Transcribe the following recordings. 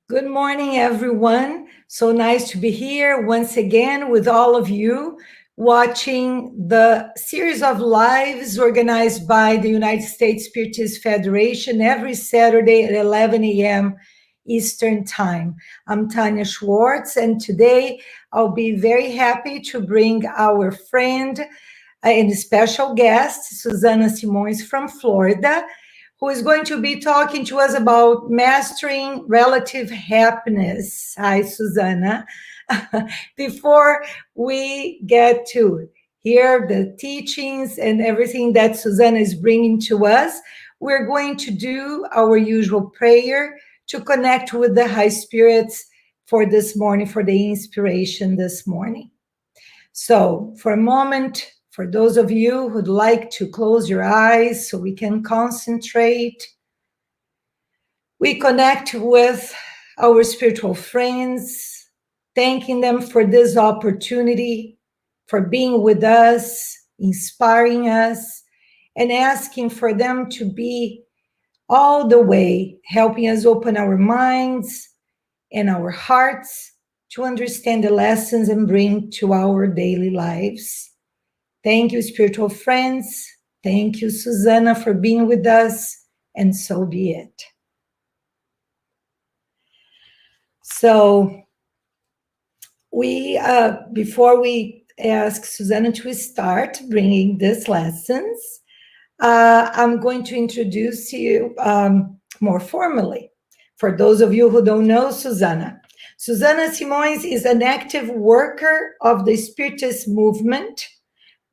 Good morning, everyone. So nice to be here once again with all of you watching the series of lives organized by the United States Spiritist Federation every Saturday at 11 a.m. Eastern Time. I'm Tanya Schwartz, and today I'll be very happy to bring our friend and special guest, Suzana Simoes from Florida, who is going to be talking to us about mastering relative happiness. Hi, Suzana. Before we get to hear the teachings and everything that Suzana is bringing to us, we're going to do our usual prayer to connect with the high spirits for this morning, for the inspiration this morning. So, for a moment, for those of you who'd like to close your eyes so we can concentrate, we connect with our spiritual friends, thanking them for this opportunity, for being with us, inspiring us, and asking for them to be all the way helping us open our minds and our hearts to understand the lessons and bring to our daily lives. Thank you, spiritual friends. Thank you, Suzana, for being with us, and so be it. So, before we ask Suzana to start bringing these lessons, I'm going to introduce you more formally. For those of you who don't know Suzana Simoes is an active worker of the Spiritist movement.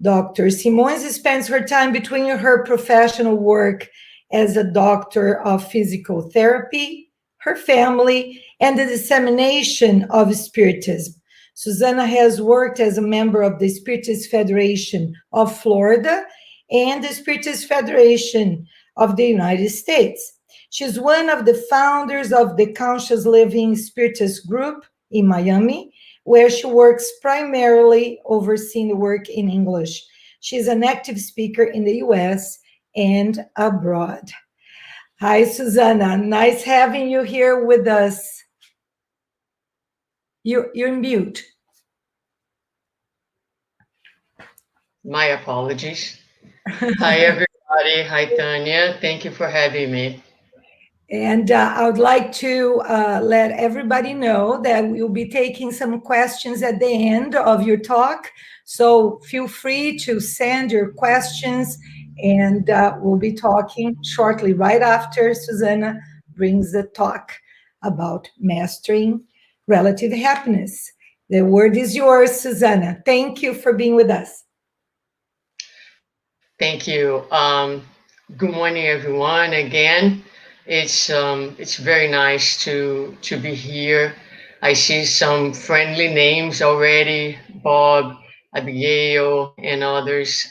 Dr. Simoes spends her time between her professional work as a doctor of physical therapy, her family, and the dissemination of Spiritism. Suzana has worked as a member of the Spiritist Federation of Florida and the Spiritist Federation of the United States. She's one of the founders of the Conscious Living Spiritist group in Miami, where she works primarily overseeing the work in English. She's an active speaker in the US and abroad. Hi, Suzana. Nice having you here with us. You're in mute. My apologies. Hi, everybody. Hi, Tanya. Thank you for having me. And I would like to let everybody know that we'll be taking some questions at the end of your talk. So feel free to send your questions, and we'll be talking shortly right after Suzana brings the talk about mastering relative happiness. The word is yours, Suzana. Thank you for being with us. Thank you. Good morning, everyone. Again, it's very nice to be here. I see some friendly names already, Bob, Abigail, and others.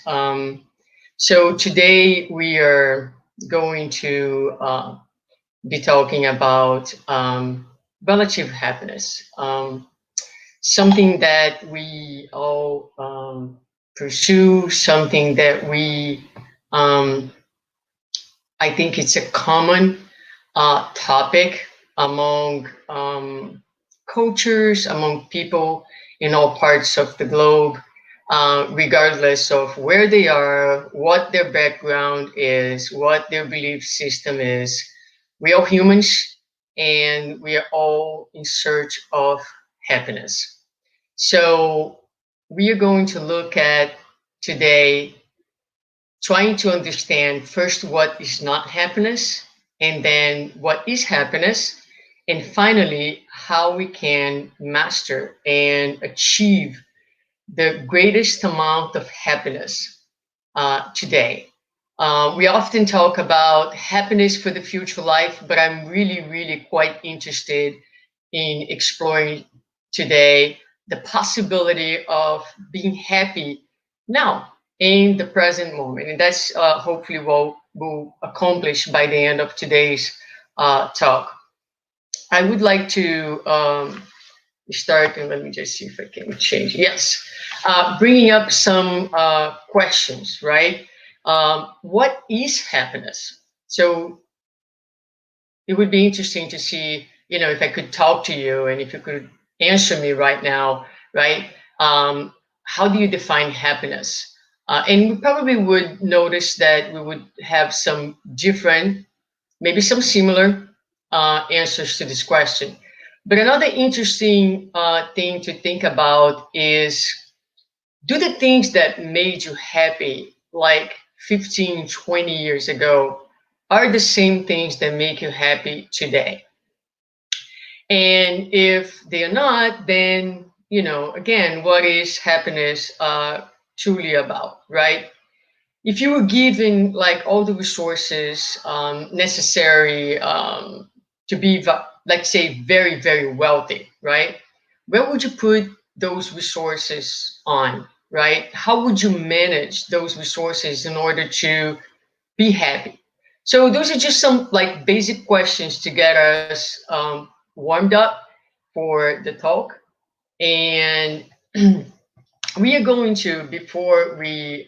So today we are going to be talking about relative happiness. Something that we all pursue, something that um, I think it's a common topic among cultures, among people in all parts of the globe, regardless of where they are, what their background is, what their belief system is. We are humans and we are all in search of happiness. So we are going to look at today trying to understand first what is not happiness, and then what is happiness, and finally how we can master and achieve the greatest amount of happiness today. We often talk about happiness for the future life, but I'm really, really quite interested in exploring today the possibility of being happy now in the present moment. And that's hopefully what we'll accomplish by the end of today's talk. I would like to start, and let me just see if I can change. Yes, bringing up some questions, right? What is happiness? So it would be interesting to see, if I could talk to you and if you could answer me right now, right? Um, how do you define happiness? And we probably would notice that we would have some different, maybe some similar answers to this question. But another interesting thing to think about is, do the things that made you happy like 15, 20 years ago are the same things that make you happy today? And if they are not, then, again, what is happiness truly about, right? If you were given like all the resources necessary to be, like, say, very, very wealthy, right? Where would you put those resources on, right? How would you manage those resources in order to be happy? So those are just some like basic questions to get us warmed up for the talk. And we are going to, before we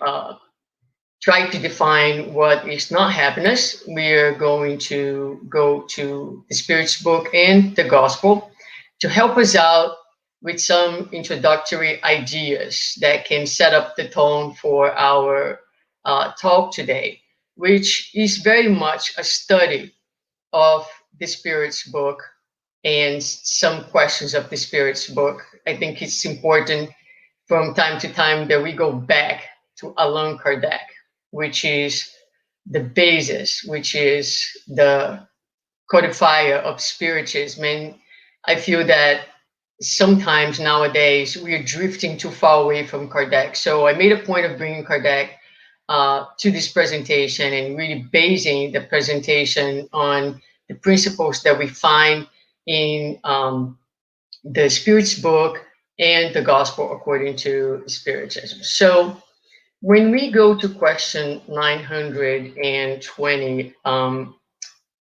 try to define what is not happiness, we are going to go to the Spirit's book and the Gospel to help us out with some introductory ideas that can set up the tone for our talk today, which is very much a study of the Spirit's book and some questions of the Spirit's book. I think it's important from time to time that we go back to Allan Kardec, which is the basis, which is the codifier of Spiritism. And I feel that sometimes nowadays we are drifting too far away from Kardec. So I made a point of bringing Kardec to this presentation and really basing the presentation on the principles that we find in the Spirit's book and the Gospel according to Spiritism. So when we go to question 920,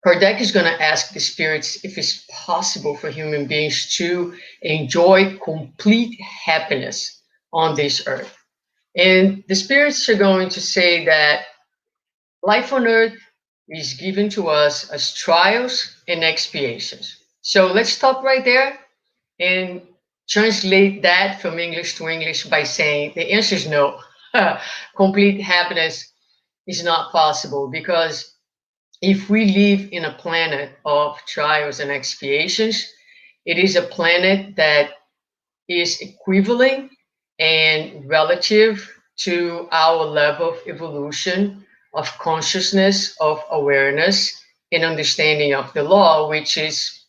Kardec is going to ask the spirits if it's possible for human beings to enjoy complete happiness on this earth. And the spirits are going to say that life on earth is given to us as trials and expiations. So let's stop right there and translate that from English to English by saying the answer is no. Complete happiness is not possible, because if we live in a planet of trials and expiations, it is a planet that is equivalent and relative to our level of evolution, of consciousness, of awareness, and understanding of the law, which is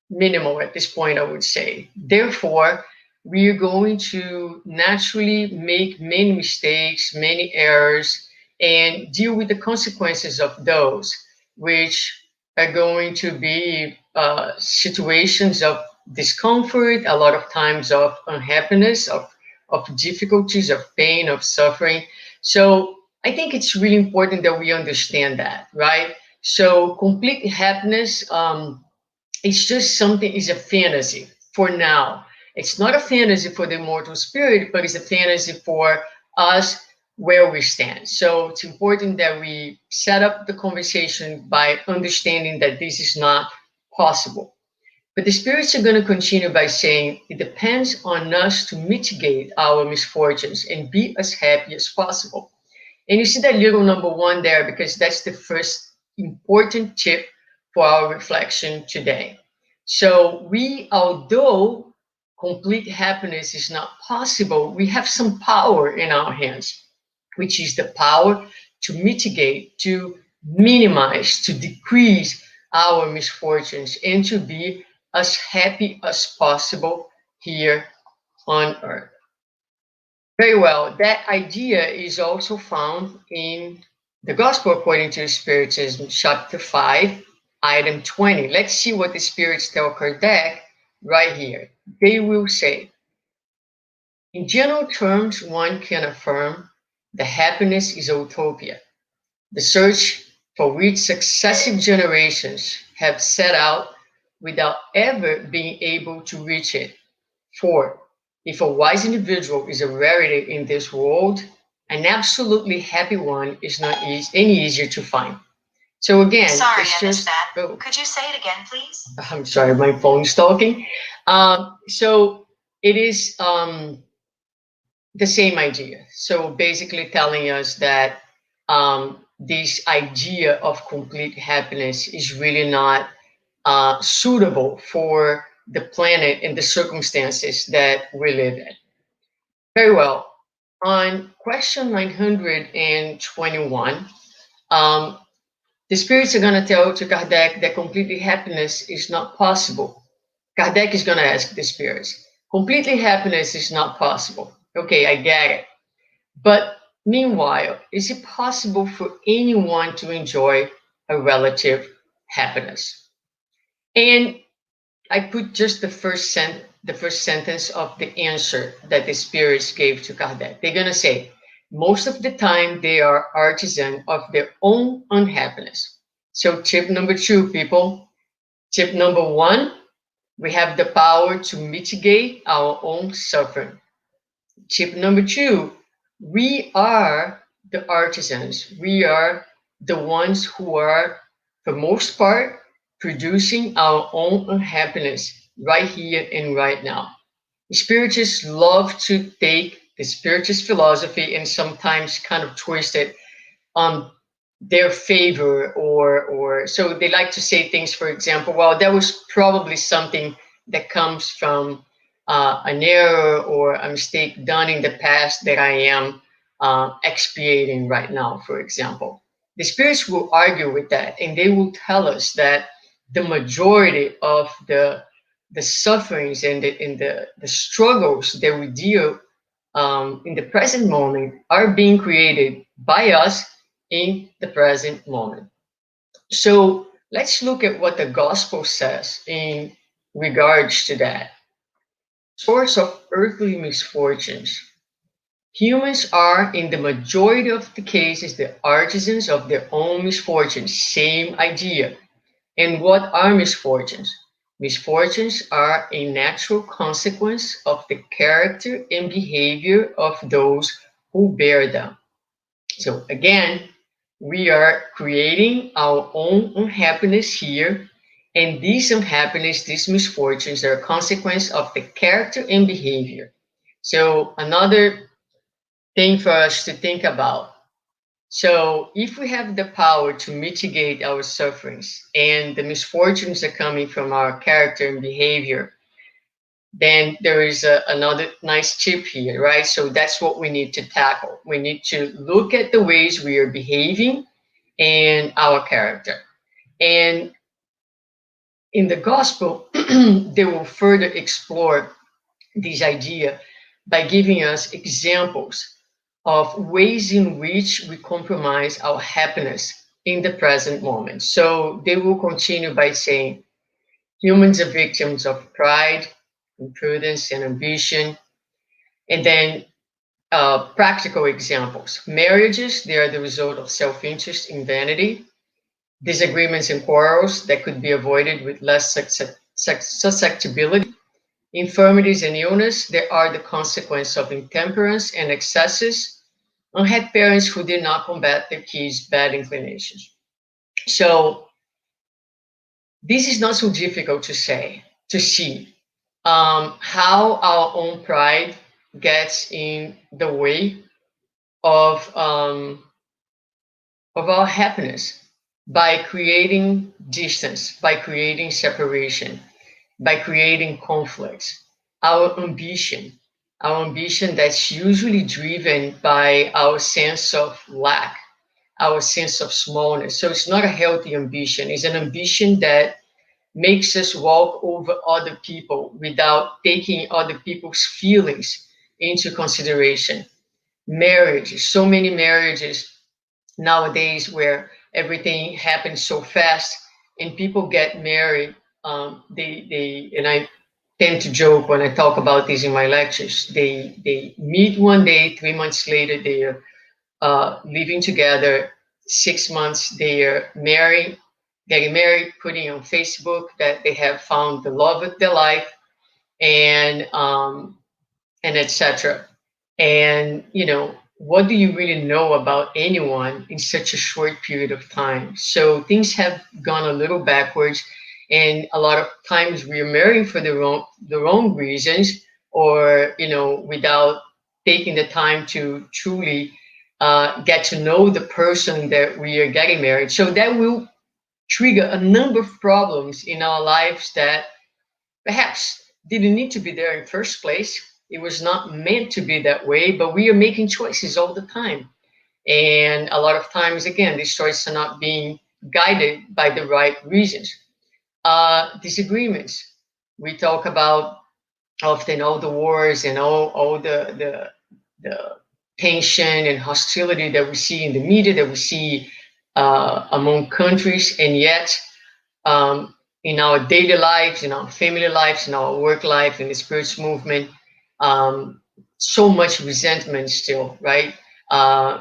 minimal at this point, I would say. Therefore, we are going to naturally make many mistakes, many errors, and deal with the consequences of those, which are going to be situations of discomfort, a lot of times of unhappiness, of difficulties, of pain, of suffering. So I think it's really important that we understand that, right? So complete happiness, it's just something, is a fantasy for now. It's not a fantasy for the immortal spirit, but it's a fantasy for us where we stand. So it's important that we set up the conversation by understanding that this is not possible. But the spirits are going to continue by saying it depends on us to mitigate our misfortunes and be as happy as possible. And you see that little number one there, because that's the first important tip for our reflection today. So we, although complete happiness is not possible, we have some power in our hands, which is the power to mitigate, to minimize, to decrease our misfortunes, and to be as happy as possible here on earth. Very well. That idea is also found in the Gospel according to Spiritism, chapter 5, item 20. Let's see what the spirits tell Kardec right here. They will say, in general terms, one can affirm that happiness is a utopia, the search for which successive generations have set out without ever being able to reach it. For if a wise individual is a rarity in this world, an absolutely happy one is not any easier to find. So again, Sorry, it's I missed just, that. oh, Could you say it again, please? I'm sorry, my phone's talking. So it is the same idea. So basically telling us that this idea of complete happiness is really not suitable for the planet and the circumstances that we live in. Very well. On question 921, um, the spirits are going to tell to Kardec that completely happiness is not possible. Kardec is going to ask the spirits, completely happiness is not possible. Okay, I get it. But meanwhile, is it possible for anyone to enjoy a relative happiness? And I put just the first sentence of the answer that the spirits gave to Kardec. They're gonna say, most of the time they are artisan of their own unhappiness. So tip number two, people. Tip number one, we have the power to mitigate our own suffering. Tip number two, we are the artisans. We are the ones who are, for most part, producing our own unhappiness right here and right now. Spiritists love to take the spiritist philosophy and sometimes kind of twist it on their favor, or so they like to say things, for example, well, that was probably something that comes from an error or a mistake done in the past that I am expiating right now, for example. The spirits will argue with that, and they will tell us that the majority of the sufferings and the struggles that we deal in the present moment are being created by us in the present moment. So let's look at what the gospel says in regards to that. Source of earthly misfortunes. Humans are, in the majority of the cases, the artisans of their own misfortunes. Same idea. And what are misfortunes? Misfortunes are a natural consequence of the character and behavior of those who bear them. So again, we are creating our own unhappiness here, and these unhappiness, these misfortunes are a consequence of the character and behavior. So another thing for us to think about. So if we have the power to mitigate our sufferings and the misfortunes are coming from our character and behavior, then there is another nice tip here, right? So that's what we need to tackle. We need to look at the ways we are behaving and our character. And in the gospel, they will further explore this idea by giving us examples of ways in which we compromise our happiness in the present moment. So they will continue by saying, humans are victims of pride, imprudence, and ambition. And then practical examples. Marriages, they are the result of self-interest and vanity. Disagreements and quarrels that could be avoided with less susceptibility. Infirmities and illness, they are the consequence of intemperance and excesses. Unhappy parents who did not combat their kids' bad inclinations. So this is not so difficult to say, to see how our own pride gets in the way of of our happiness by creating distance, by creating separation, by creating conflicts. Our ambition that's usually driven by our sense of lack, our sense of smallness. So it's not a healthy ambition. It's an ambition that makes us walk over other people without taking other people's feelings into consideration. Marriages, so many marriages nowadays where everything happens so fast and people get married. They and I tend to joke when I talk about this in my lectures. They meet one day, 3 months later they're living together. 6 months they're married, getting married, putting on Facebook that they have found the love of their life, and etc. And what do you really know about anyone in such a short period of time? So things have gone a little backwards, and a lot of times we are marrying for the wrong reasons, or without taking the time to truly get to know the person that we are getting married. So that will trigger a number of problems in our lives that perhaps didn't need to be there in first place. It was not meant to be that way, but we are making choices all the time. And a lot of times, again, these choices are not being guided by the right reasons. Disagreements. We talk about often all the wars and all the tension and hostility that we see in the media, that we see among countries, and yet um, in our daily lives, in our family lives, in our work life, in the spirits movement, um, so much resentment still, right?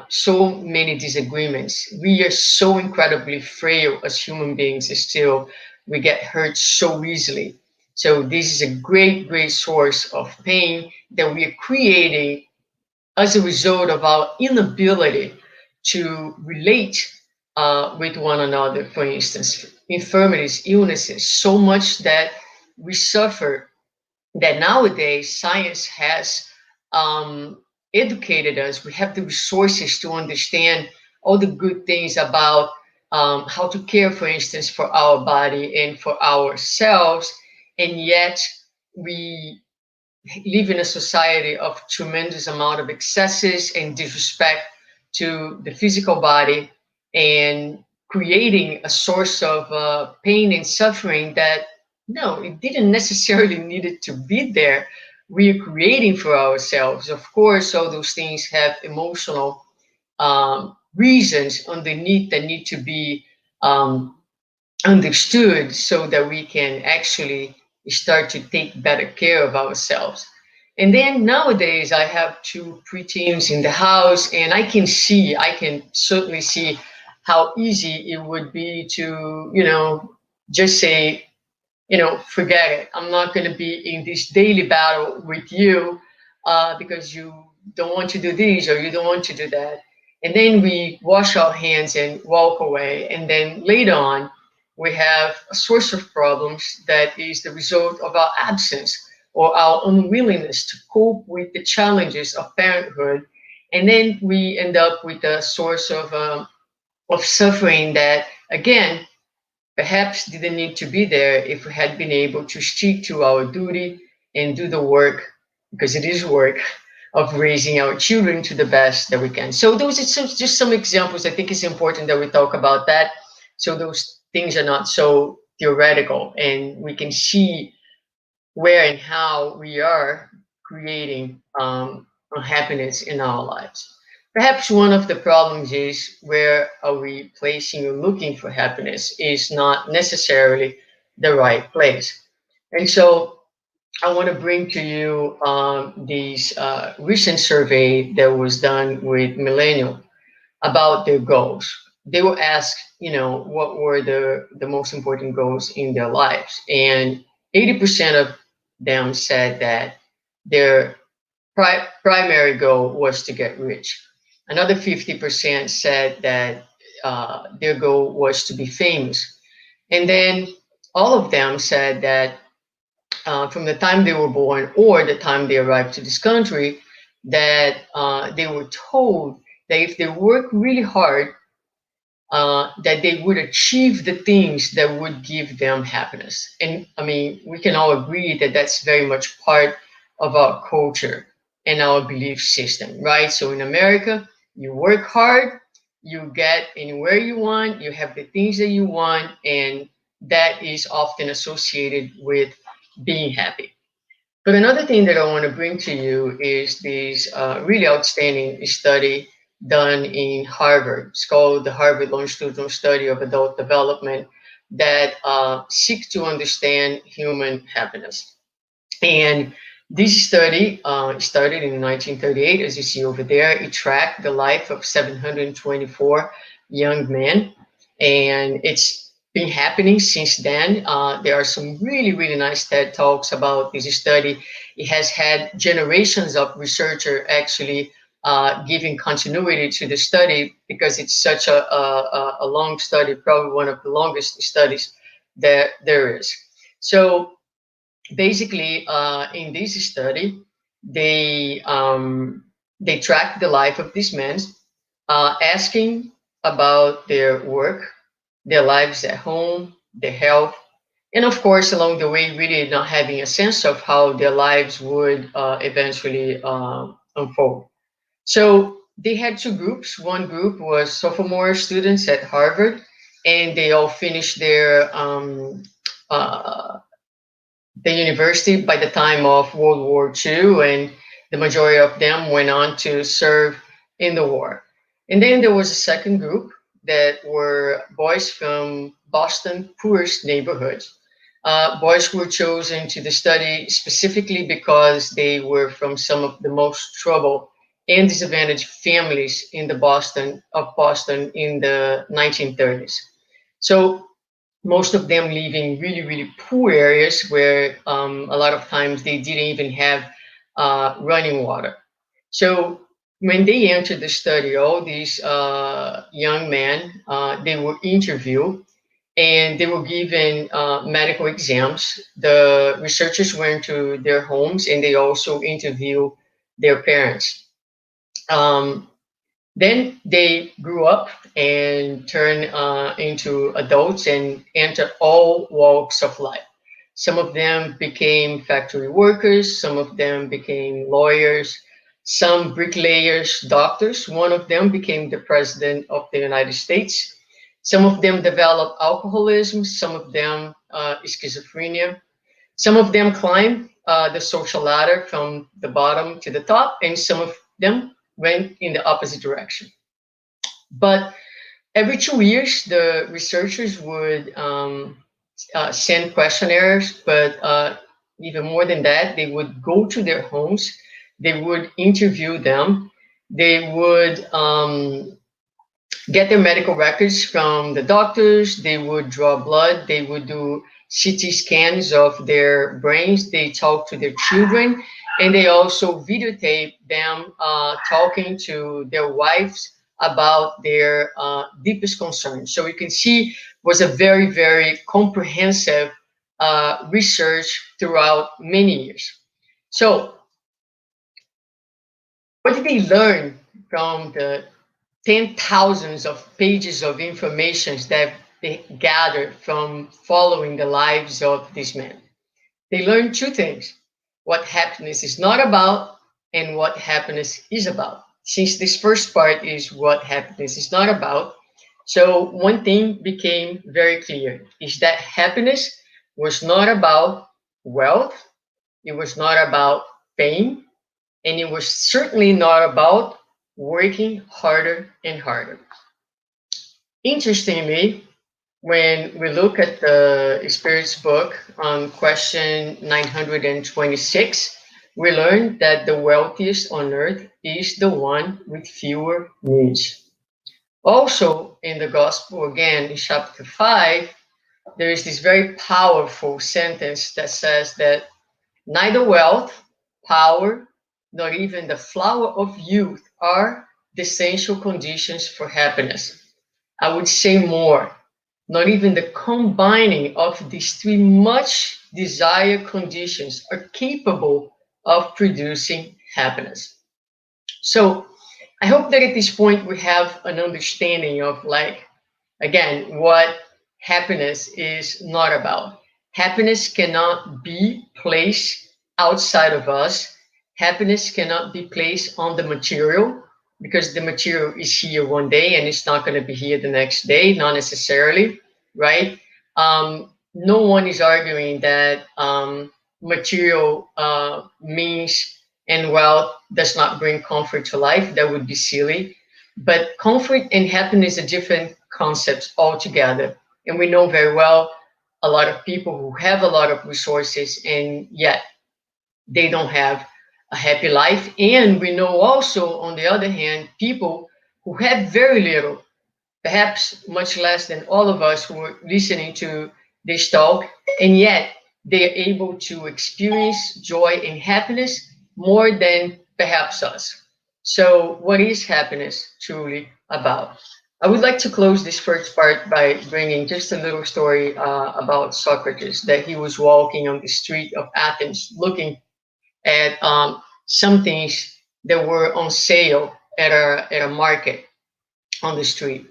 So many disagreements. We are so incredibly frail as human beings still. We get hurt so easily. So this is a great, great source of pain that we are creating as a result of our inability to relate with one another. For instance, infirmities, illnesses, so much that we suffer, that nowadays science has um, educated us. We have the resources to understand all the good things about how to care, for instance, for our body and for ourselves. And yet we live in a society of tremendous amount of excesses and disrespect to the physical body, and creating a source of pain and suffering that, no, it didn't necessarily needed to be there. We're creating for ourselves. Of course, all those things have emotional reasons underneath that need to be um, understood, so that we can actually start to take better care of ourselves. And then nowadays, I have two preteens in the house, and I can certainly see how easy it would be to, just say, forget it. I'm not going to be in this daily battle with you because you don't want to do this or you don't want to do that. And then we wash our hands and walk away. And then later on, we have a source of problems that is the result of our absence or our unwillingness to cope with the challenges of parenthood. And then we end up with a source of suffering that, again, perhaps didn't need to be there if we had been able to stick to our duty and do the work, because it is work, of raising our children to the best that we can. So those are just some examples. I think it's important that we talk about that, so those things are not so theoretical, and we can see where and how we are creating unhappiness in our lives. Perhaps one of the problems is, where are we placing or looking for happiness is not necessarily the right place. And so I want to bring to you this recent survey that was done with millennials about their goals. They were asked, what were the most important goals in their lives. And 80% of them said that their primary goal was to get rich. Another 50% said that their goal was to be famous. And then all of them said that from the time they were born or the time they arrived to this country, that they were told that if they work really hard, that they would achieve the things that would give them happiness. And I mean, we can all agree that that's very much part of our culture and our belief system, right? So in America, you work hard, you get anywhere you want, you have the things that you want, and that is often associated with being happy. But another thing that I want to bring to you is this really outstanding study done in Harvard. It's called the Harvard Longitudinal Study of Adult Development, that seeks to understand human happiness. And this study started in 1938, as you see over there. It tracked the life of 724 young men, and it's been happening since then. There are some really, really nice TED Talks about this study. It has had generations of researchers actually giving continuity to the study because it's such a long study, probably one of the longest studies that there is. So basically, in this study, they they tracked the life of these men, asking about their work, their lives at home, their health, and of course, along the way, really not having a sense of how their lives would eventually unfold. So they had two groups. One group was sophomore students at Harvard, and they all finished uh, the university by the time of World War II, and the majority of them went on to serve in the war. And then there was a second group that were boys from Boston poorest neighborhoods. Boys who were chosen to the study specifically because they were from some of the most troubled and disadvantaged families in the Boston in the 1930s. So most of them live in really, really poor areas where a lot of times they didn't even have running water. So when they entered the study, all these young men, they were interviewed and they were given medical exams. The researchers went to their homes and they also interviewed their parents. Um, then they grew up and turned into adults and entered all walks of life. Some of them became factory workers, some of them became lawyers, some bricklayers, doctors. One of them became the president of the United States. Some of them developed alcoholism, some of them schizophrenia. Some of them climbed the social ladder from the bottom to the top, and some of them went in the opposite direction. But every 2 years, the researchers would send questionnaires, but even more than that, they would go to their homes, they would interview them, they would get their medical records from the doctors, they would draw blood, they would do CT scans of their brains, they talk to their children, and they also videotape them talking to their wives about their deepest concerns. So you can see was a very, very comprehensive research throughout many years. So what did they learn from the 10,000s of pages of information that they gathered from following the lives of these men? They learned two things: what happiness is not about and what happiness is about. Since this first part is what happiness is not about, so one thing became very clear is that happiness was not about wealth, it was not about fame, and it was certainly not about working harder and harder. Interestingly, when we look at the Spirit's book on question 926, we learn that the wealthiest on earth is the one with fewer needs. Also, in the Gospel, again, in chapter 5, there is this very powerful sentence that says that neither wealth, power, nor even the flower of youth are the essential conditions for happiness. I would say more, not even the combining of these three much desired conditions are capable of producing happiness. So I hope that at this point we have an understanding of, like, again, what happiness is not about. Happiness cannot be placed outside of us. Happiness cannot be placed on the material because the material is here one day and it's not going to be here the next day, not necessarily, right? No one is arguing that material means and wealth does not bring comfort to life. That would be silly. But comfort and happiness are different concepts altogether. And we know very well a lot of people who have a lot of resources and yet they don't have a happy life. And we know also, on the other hand, people who have very little, perhaps much less than all of us who are listening to this talk, and yet they are able to experience joy and happiness more than perhaps us. So, what is happiness truly about? I would like to close this first part by bringing just a little story about Socrates, that he was walking on the street of Athens looking at some things that were on sale at a market on the street.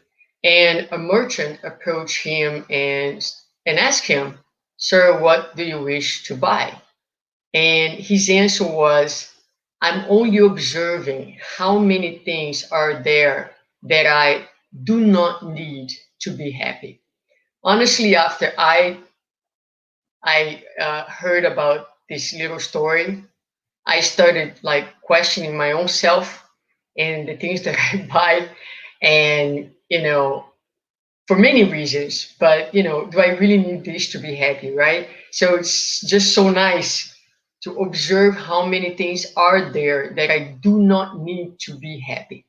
And a merchant approached him and asked him, "Sir, what do you wish to buy?" And his answer was, "I'm only observing how many things are there that I do not need to be happy." Honestly, after I heard about this little story, I started like questioning my own self and the things that I buy, and for many reasons. But do I really need this to be happy, right? So it's just so nice to observe how many things are there that I do not need to be happy.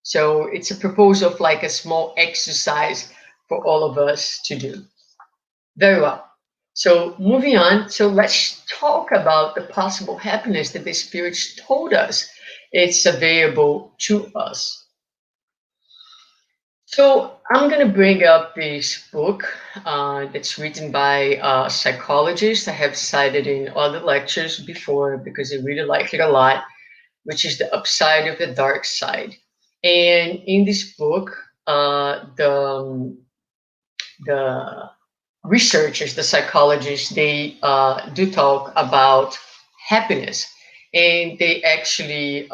So it's a proposal of like a small exercise for all of us to do. Very well. So moving on, so let's talk about the possible happiness that the spirits told us it's available to us. So I'm going to bring up this book that's written by a psychologist I have cited in other lectures before because I really like it a lot, which is The Upside of the Dark Side. And in this book, the researchers, the psychologists, they do talk about happiness, and they actually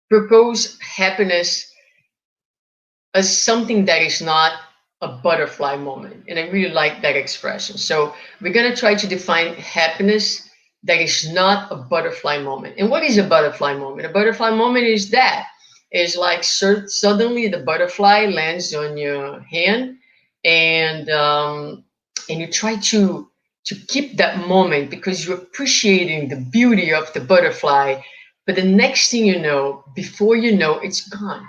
propose happiness as something that is not a butterfly moment. And I really like that expression. So we're going to try to define happiness that is not a butterfly moment. And what is a butterfly moment? A butterfly moment is that is like suddenly the butterfly lands on your hand, and you try to keep that moment because you're appreciating the beauty of the butterfly. But the next thing you know, before you know, it's gone.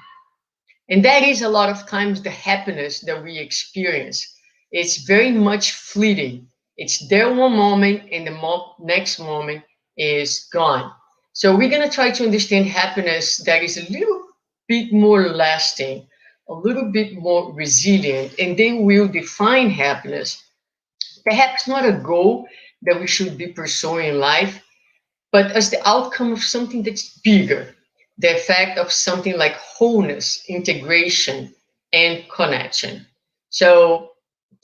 And that is a lot of times the happiness that we experience. It's very much fleeting. It's there one moment, and the next moment is gone. So we're going to try to understand happiness that is a little bit more lasting, a little bit more resilient, and then we'll define happiness. Perhaps not a goal that we should be pursuing in life, but as the outcome of something that's bigger, the effect of something like wholeness, integration, and connection. So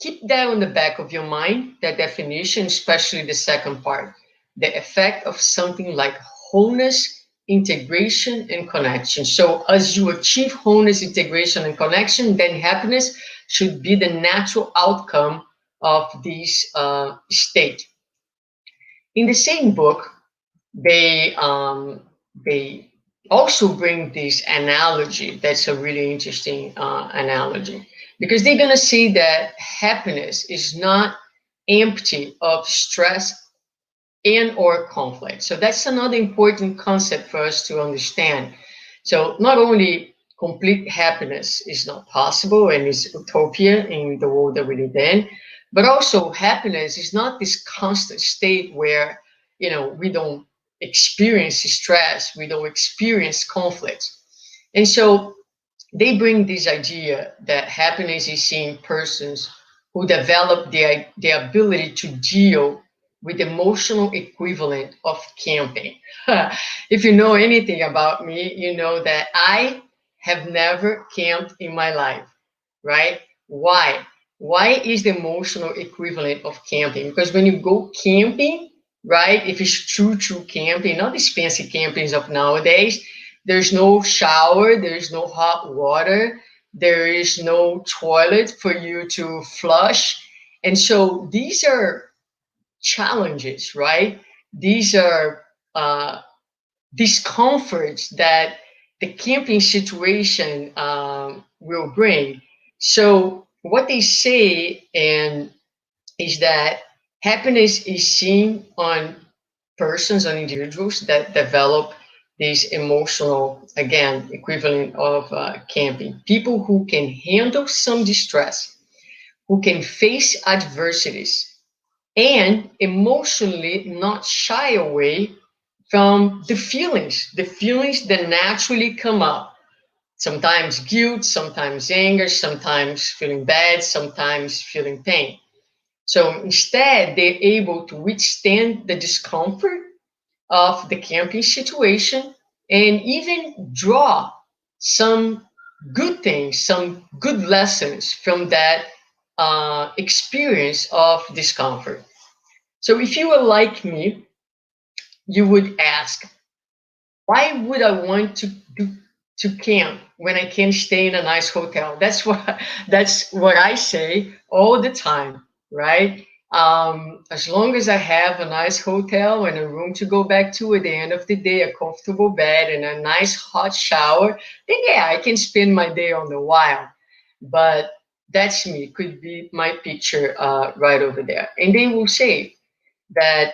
keep that on the back of your mind, that definition, especially the second part, the effect of something like wholeness, integration, and connection. So as you achieve wholeness, integration, and connection, then happiness should be the natural outcome of this state. In the same book, they also bring this analogy. That's a really interesting analogy because they're going to say that happiness is not empty of stress and or conflict. So that's another important concept for us to understand. So not only complete happiness is not possible and is utopia in the world that we live in, but also happiness is not this constant state where we don't experience stress, we don't experience conflict. And so they bring this idea that happiness is seeing persons who develop the ability to deal with emotional equivalent of camping. If you know anything about me, you know that I have never camped in my life, right? Why? Why is the emotional equivalent of camping? Because when you go camping, right, if it's true camping, not these fancy campings of nowadays, there's no shower, there's no hot water, there is no toilet for you to flush. And so these are challenges, right? These are discomforts that the camping situation will bring. So what they say and is that happiness is seen on persons, on individuals that develop this emotional, again, equivalent of camping. People who can handle some distress, who can face adversities, and emotionally not shy away from the feelings that naturally come up. Sometimes guilt, sometimes anger, sometimes feeling bad, sometimes feeling pain. So instead, they're able to withstand the discomfort of the camping situation and even draw some good things, some good lessons from that experience of discomfort. So if you were like me, you would ask, why would I want to camp when I can stay in a nice hotel? That's what I say all the time, right? As long as I have a nice hotel and a room to go back to at the end of the day, a comfortable bed and a nice hot shower, then yeah, I can spend my day on the wild. But that's me. Could be my picture right over there. And they will say that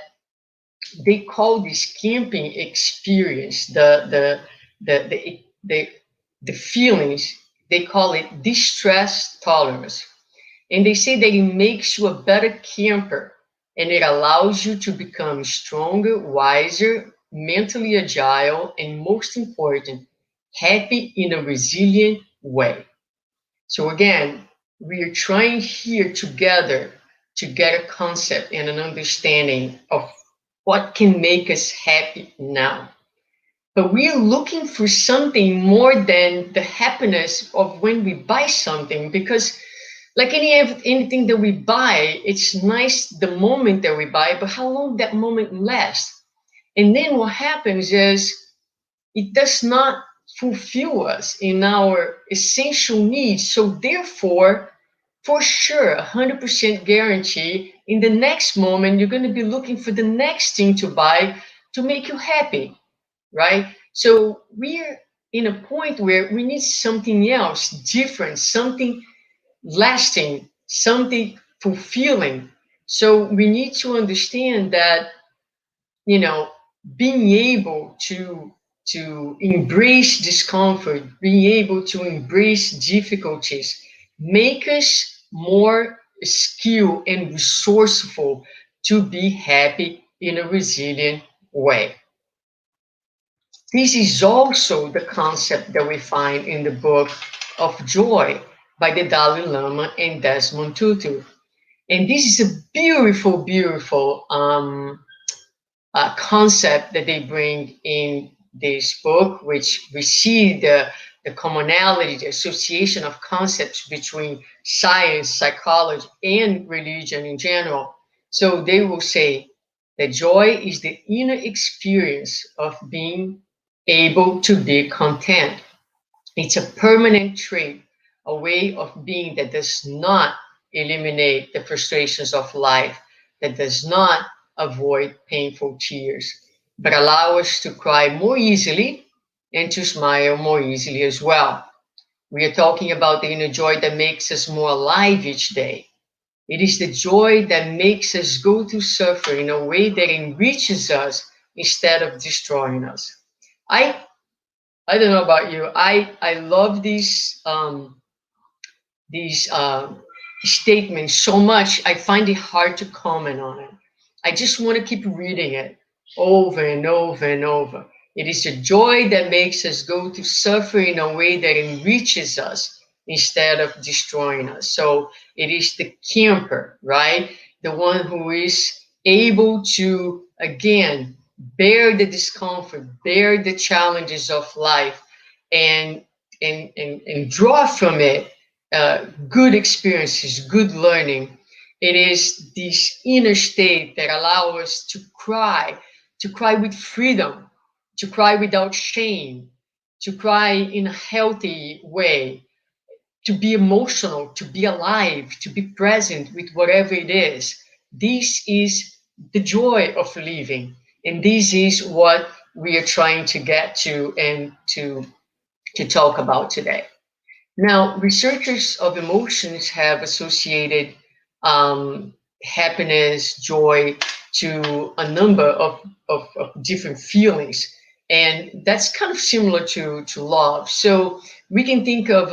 they call this camping experience the the feelings, they call it distress tolerance, and they say that it makes you a better camper and it allows you to become stronger, wiser, mentally agile, and most important, happy in a resilient way. So again, we are trying here together to get a concept and an understanding of what can make us happy now. But we are looking for something more than the happiness of when we buy something, because like anything that we buy, it's nice the moment that we buy, but how long that moment lasts. And then what happens is it does not fulfill us in our essential needs. So therefore, for sure, 100% guarantee, in the next moment, you're going to be looking for the next thing to buy to make you happy, right? So we're in a point where we need something else, different, something lasting, something fulfilling. So we need to understand that, you know, being able to embrace discomfort, being able to embrace difficulties, make us more skilled and resourceful to be happy in a resilient way. This is also the concept that we find in the book of Joy by the Dalai Lama and Desmond Tutu. And this is a beautiful, beautiful concept that they bring in this book, which we see the commonality, the association of concepts between science, psychology, and religion in general. So they will say that joy is the inner experience of being able to be content. It's a permanent trait, a way of being that does not eliminate the frustrations of life, that does not avoid painful tears, but allow us to cry more easily and to smile more easily as well. We are talking about the inner joy that makes us more alive each day. It is the joy that makes us go through suffering in a way that enriches us instead of destroying us. I I don't know about you. I love these statements so much. I find it hard to comment on it. I just want to keep reading it over and over and over. It is the joy that makes us go to suffer in a way that enriches us instead of destroying us. So it is the camper, right? The one who is able to, again, bear the discomfort, bear the challenges of life, and and draw from it good experiences, good learning. It is this inner state that allows us to cry with freedom, to cry without shame, to cry in a healthy way, to be emotional, to be alive, to be present with whatever it is. This is the joy of living. And this is what we are trying to get to and to talk about today. Now, researchers of emotions have associated happiness, joy to a number of different feelings. And that's kind of similar to love. So we can think of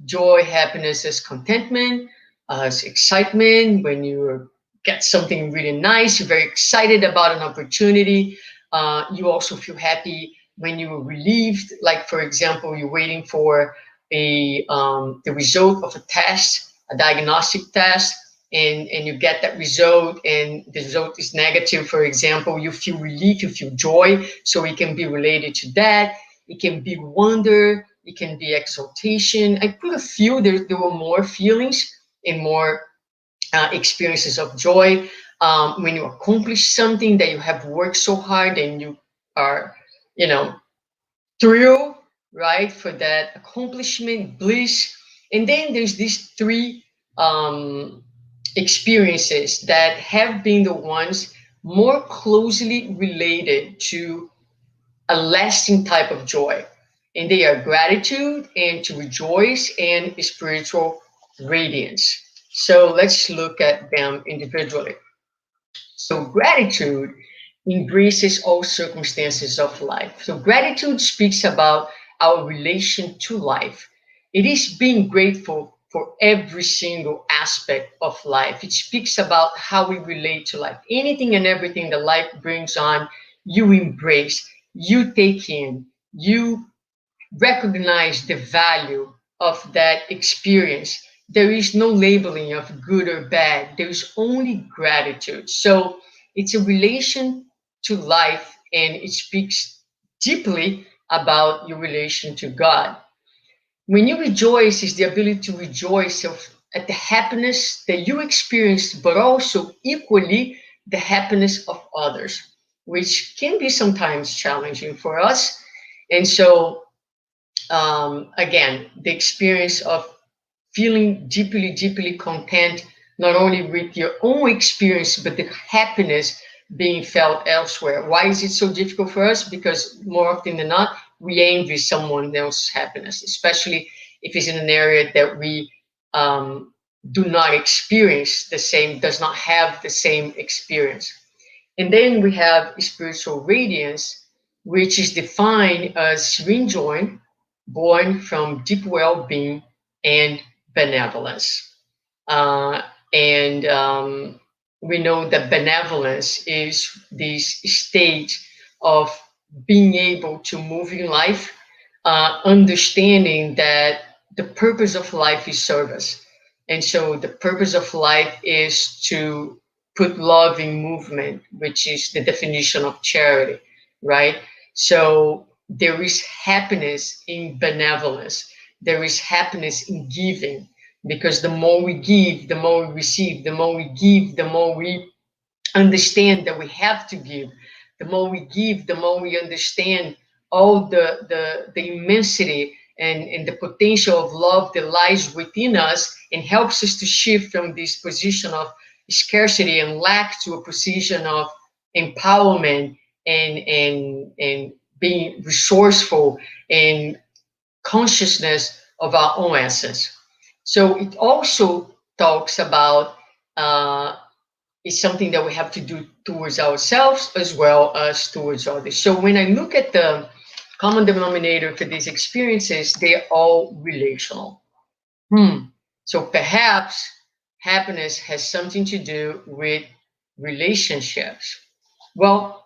joy, happiness as contentment, as excitement when you get something really nice, you're very excited about an opportunity. You also feel happy when you're relieved. Like, for example, you're waiting for the result of a test, a diagnostic test, and you get that result, and the result is negative, for example, you feel relief, you feel joy. So it can be related to that. It can be wonder, it can be exaltation. I put a few, there were more feelings and more experiences of joy. When you accomplish something that you have worked so hard and you are, you know, thrilled, right, for that accomplishment, bliss. And then there's these three um, experiences that have been the ones more closely related to a lasting type of joy. And they are gratitude and to rejoice and spiritual radiance. So let's look at them individually. So gratitude embraces all circumstances of life. So gratitude speaks about our relation to life. It is being grateful for every single aspect of life. It speaks about how we relate to life. Anything and everything that life brings on, you embrace, you take in, you recognize the value of that experience. There is no labeling of good or bad, there is only gratitude. So it's a relation to life, and it speaks deeply about your relation to God. When you rejoice, is the ability to rejoice at the happiness that you experienced, but also equally the happiness of others, which can be sometimes challenging for us. And so again, the experience of feeling deeply, deeply content, not only with your own experience, but the happiness being felt elsewhere. Why is it so difficult for us? Because more often than not, we envy someone else's happiness, especially if it's in an area that we do not experience the same, does not have the same experience. And then we have spiritual radiance, which is defined as serene joy born from deep well being and benevolence. Uh, and we know that benevolence is this state of being able to move in life, understanding that the purpose of life is service. And so the purpose of life is to put love in movement, which is the definition of charity, right? So there is happiness in benevolence, there is happiness in giving, because the more we give, the more we receive, the more we give, the more we understand that we have to give. The more we give, the more we understand all the immensity and the potential of love that lies within us, and helps us to shift from this position of scarcity and lack to a position of empowerment and being resourceful and consciousness of our own essence. So it also talks about is something that we have to do towards ourselves as well as towards others. So when I look at the common denominator for these experiences, they're all relational. So perhaps happiness has something to do with relationships. Well,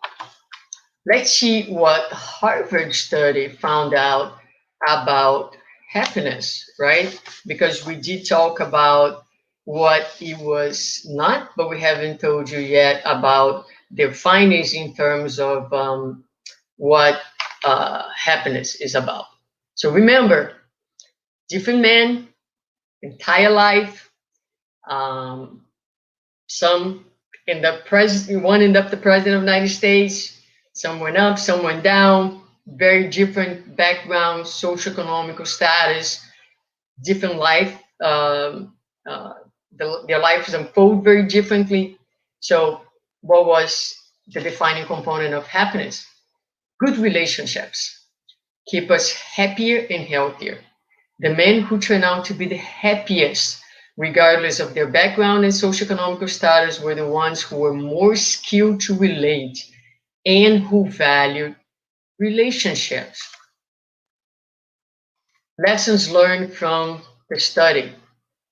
let's see what Harvard study found out about happiness, right? Because we did talk about what it was not, but we haven't told you yet about their findings in terms of what happiness is about. So remember, different men, entire life, um, some end up president, one end up the president of the United States, some went up, some went down, very different backgrounds, socioeconomical status, different life. Uh, their lives unfold very differently. So, what was the defining component of happiness? Good relationships keep us happier and healthier. The men who turn out to be the happiest, regardless of their background and socioeconomic status, were the ones who were more skilled to relate and who valued relationships. Lessons learned from the study.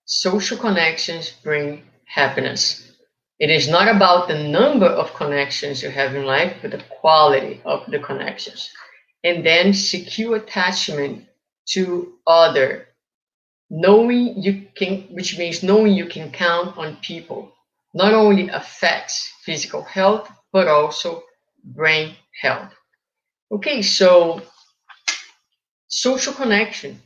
Social connections bring happiness. It is not about the number of connections you have in life, but the quality of the connections. And then secure attachment to other, knowing you can, which means knowing you can count on people, not only affects physical health, but also brain health. Okay, so social connection.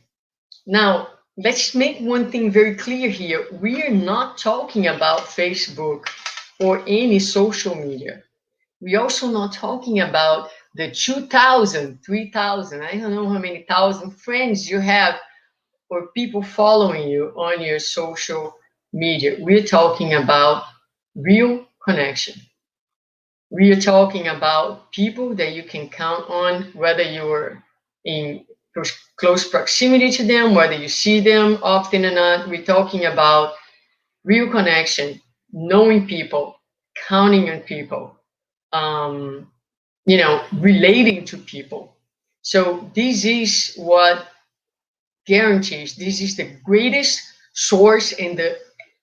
Now, let's make one thing very clear here. We are not talking about Facebook or any social media. We're also not talking about the 2,000, 3,000, I don't know how many thousand friends you have or people following you on your social media. We're talking about real connection. We are talking about people that you can count on, whether you're in close proximity to them, whether you see them often or not. We're talking about real connection, knowing people, counting on people, um, relating to people. So this is what guarantees, this is the greatest source and the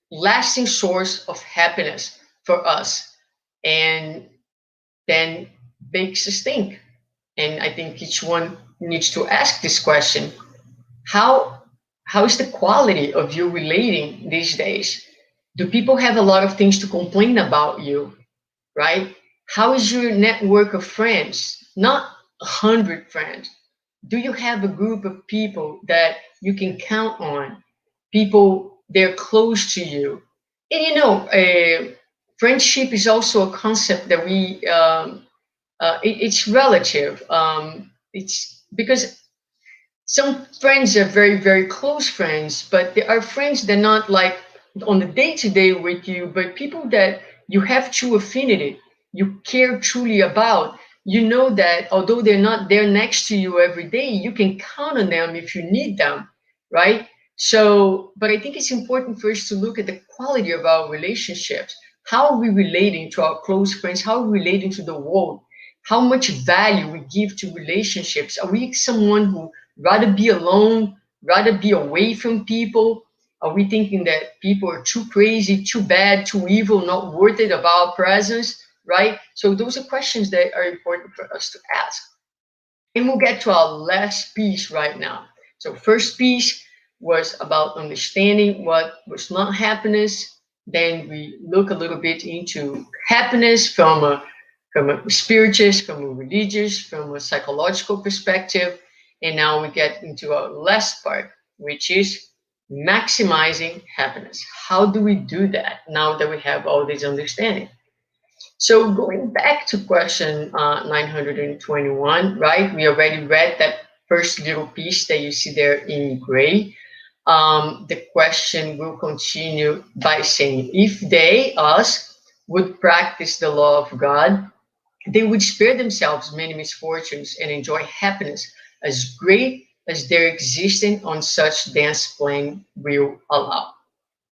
lasting source of happiness for us. And then makes us think. And I think each one needs to ask this question: How how is the quality of you relating these days? Do people have a lot of things to complain about you, right? How is your network of friends? Not 100 friends. Do you have a group of people that you can count on? People they're close to you, and friendship is also a concept that it's relative. It's because some friends are very, very close friends, but there are friends that are not like on the day to day with you, but people that you have true affinity, you care truly about. You know that although they're not there next to you every day, you can count on them if you need them, right? So, but I think it's important for us to look at the quality of our relationships. How are we relating to our close friends? How are we relating to the world? How much value we give to relationships? Are we someone who rather be alone, rather be away from people? Are we thinking that people are too crazy, too bad, too evil, not worth it of our presence, right? So those are questions that are important for us to ask. And we'll get to our last piece right now. So first piece was about understanding what was not happiness. Then we look a little bit into happiness from a spiritist, from a religious, from a psychological perspective. And now we get into our last part, which is maximizing happiness. How do we do that now that we have all this understanding? So going back to question 921, right? We already read that first little piece that you see there in gray. The question will continue by saying, if they, us, would practice the law of God, they would spare themselves many misfortunes and enjoy happiness as great as their existence on such dense plane will allow.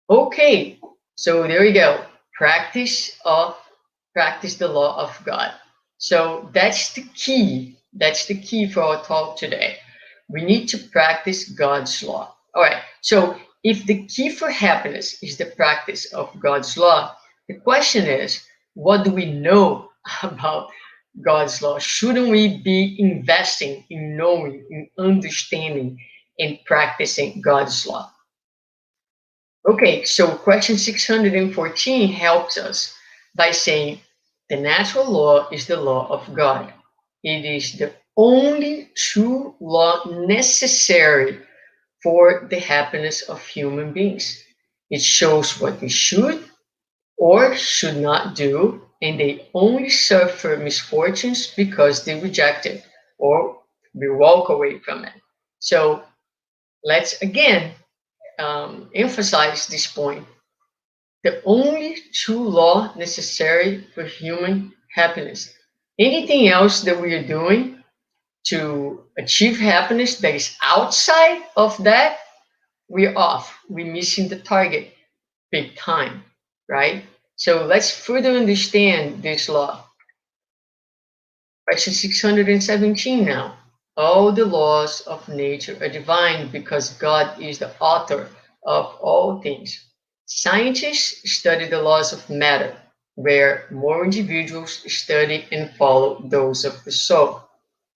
Okay, so there you go. Practice the law of God. So that's the key. That's the key for our talk today. We need to practice God's law. All right. So if the key for happiness is the practice of God's law, the question is, what do we know about God's law? Shouldn't we be investing in knowing, in understanding, in practicing God's law? Okay, so question 614 helps us by saying the natural law is the law of God. It is the only true law necessary for the happiness of human beings. It shows what they should or should not do, and they only suffer misfortunes because they reject it or we walk away from it. So let's again emphasize this point. The only true law necessary for human happiness. Anything else that we are doing to achieve happiness that is outside of that, we're off. We're missing the target big time, right? So let's further understand this law. Question 617 now. All the laws of nature are divine because God is the author of all things. Scientists study the laws of matter where more individuals study and follow those of the soul.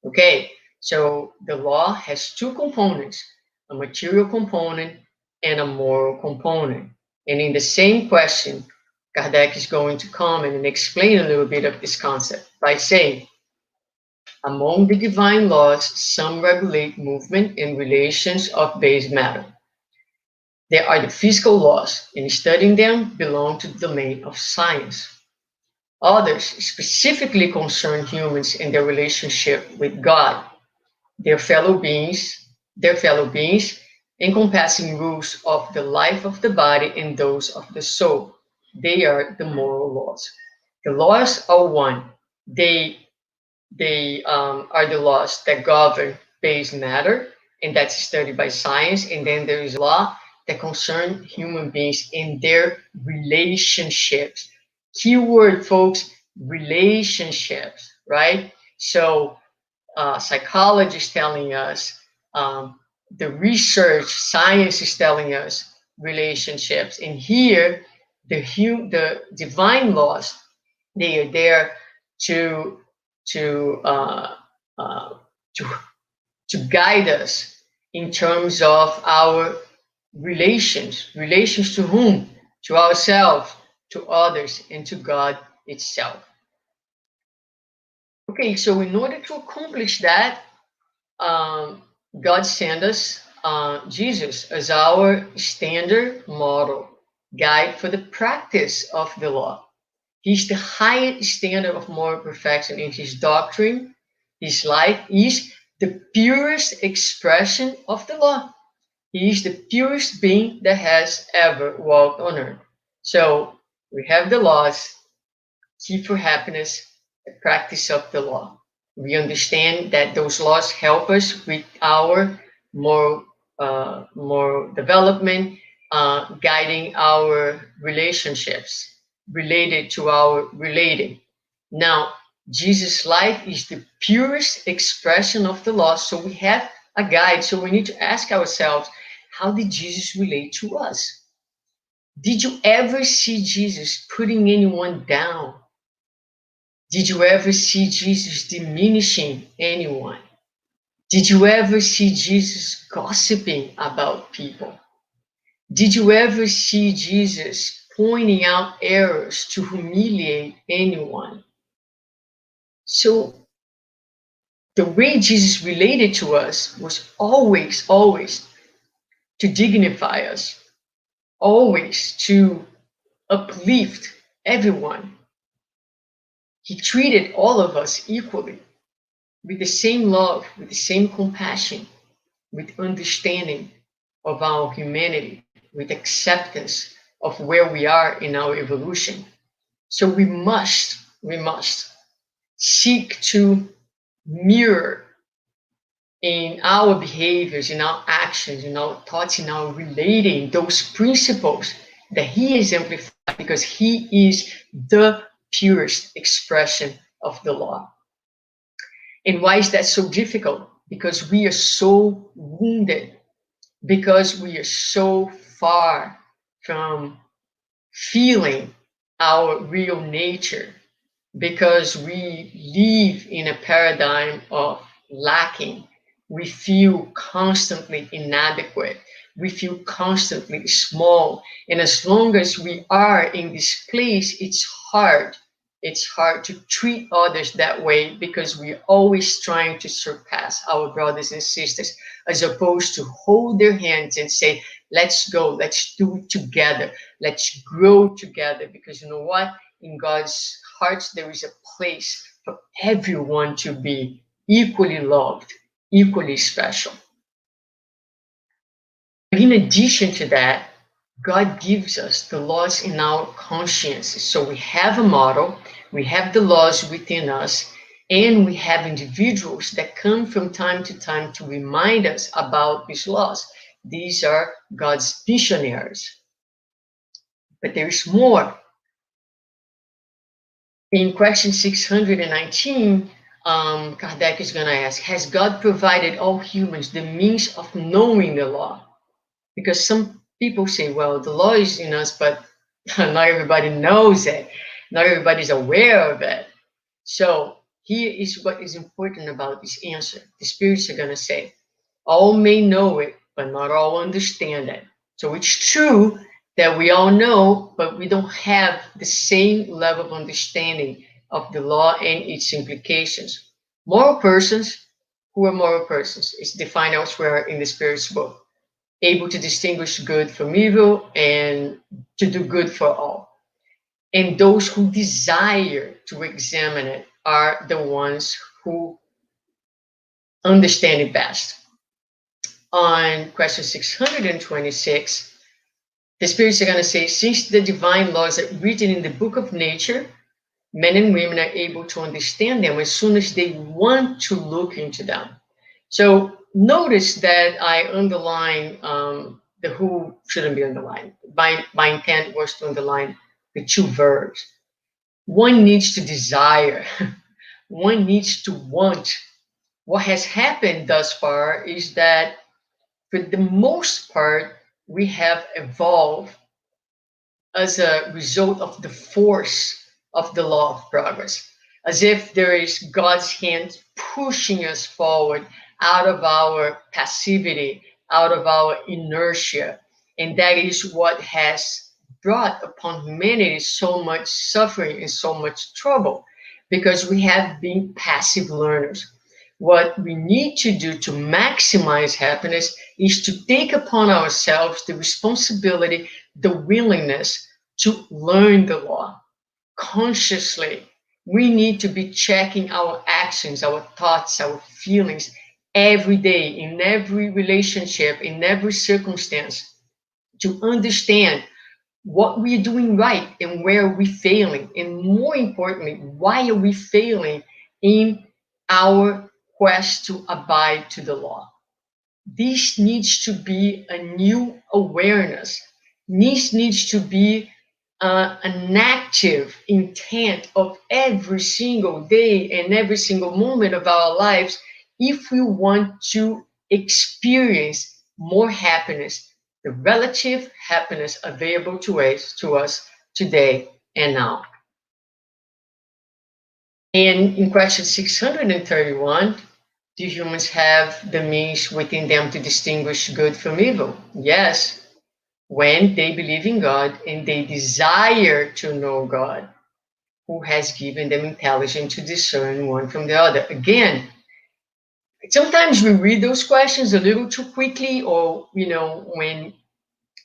Okay, so the law has two components, a material component and a moral component. And in the same question, Kardec is going to comment and explain a little bit of this concept by saying, among the divine laws, some regulate movement and relations of base matter. There are the physical laws, and studying them belong to the domain of science. Others specifically concern humans and their relationship with God, their fellow beings, their fellow beings, encompassing rules of the life of the body and those of the soul. They are the moral laws. The laws are one. They are the laws that govern base matter, and that's studied by science. And then there is law that concern human beings in their relationships. Keyword, folks, relationships, right? So psychology is telling us, the research, science is telling us relationships. And here, the divine laws, they are there to to uh, uh, to to guide us in terms of our relations to whom? To ourselves, to others, and to God itself. Okay, so in order to accomplish that, um, God sent us Jesus as our standard model guide for the practice of the law. He's the highest standard of moral perfection in his doctrine. His life is the purest expression of the law. He is the purest being that has ever walked on earth. So we have the laws, key for happiness, the practice of the law. We understand that those laws help us with our moral development, guiding our relationships related to our relating. Now, Jesus' life is the purest expression of the law, so we have a guide. So we need to ask ourselves, how did Jesus relate to us? Did you ever see Jesus putting anyone down? Did you ever see Jesus diminishing anyone? Did you ever see Jesus gossiping about people? Did you ever see Jesus pointing out errors to humiliate anyone? So the way Jesus related to us was always to dignify us, always to uplift everyone. He treated all of us equally, with the same love, with the same compassion, with understanding of our humanity, with acceptance of where we are in our evolution. So we must seek to mirror in our behaviors, in our actions, in our thoughts, in our relating those principles that he exemplified, because he is the purest expression of the law. And why is that so difficult? Because we are so wounded, because we are so far from feeling our real nature, because we live in a paradigm of lacking. We feel constantly inadequate. We feel constantly small. And as long as we are in this place, it's hard. It's hard to treat others that way, because we're always trying to surpass our brothers and sisters, as opposed to hold their hands and say, let's go, let's do it together, let's grow together. Because you know what? In God's hearts, there is a place for everyone to be equally loved, equally special. But in addition to that, God gives us the laws in our consciences. So we have a model, we have the laws within us, and we have individuals that come from time to time to remind us about these laws. These are God's missionaries. But there is more. In question 619, Kardec is going to ask, has God provided all humans the means of knowing the law? Because some people say, well, the law is in us, but not everybody knows it. Not everybody's aware of it. So here is what is important about this answer. The spirits are going to say, all may know it, but not all understand it. So it's true that we all know, but we don't have the same level of understanding of the law and its implications. Moral persons, who are moral persons, is defined elsewhere in the Spirit's book, able to distinguish good from evil and to do good for all. And those who desire to examine it are the ones who understand it best. On question 626, the spirits are going to say, since the divine laws are written in the book of nature, men and women are able to understand them as soon as they want to look into them. So notice that I underline the who shouldn't be underlined. My intent was to underline the two verbs. One needs to desire, one needs to want. What has happened thus far is that for the most part, we have evolved as a result of the force of the law of progress, as if there is God's hand pushing us forward out of our passivity, out of our inertia. And that is what has brought upon humanity so much suffering and so much trouble, because we have been passive learners. What we need to do to maximize happiness is to take upon ourselves the responsibility, the willingness to learn the law consciously. We need to be checking our actions, our thoughts, our feelings every day, in every relationship, in every circumstance, to understand what we're doing right and where are we failing. And more importantly, why are we failing in our quest to abide to the law? This needs to be a new awareness. This needs to be an active intent of every single day and every single moment of our lives if we want to experience more happiness, the relative happiness available to us today and now. And in question 631, do humans have the means within them to distinguish good from evil? Yes, when they believe in God and they desire to know God, who has given them intelligence to discern one from the other. Again, sometimes we read those questions a little too quickly, or, when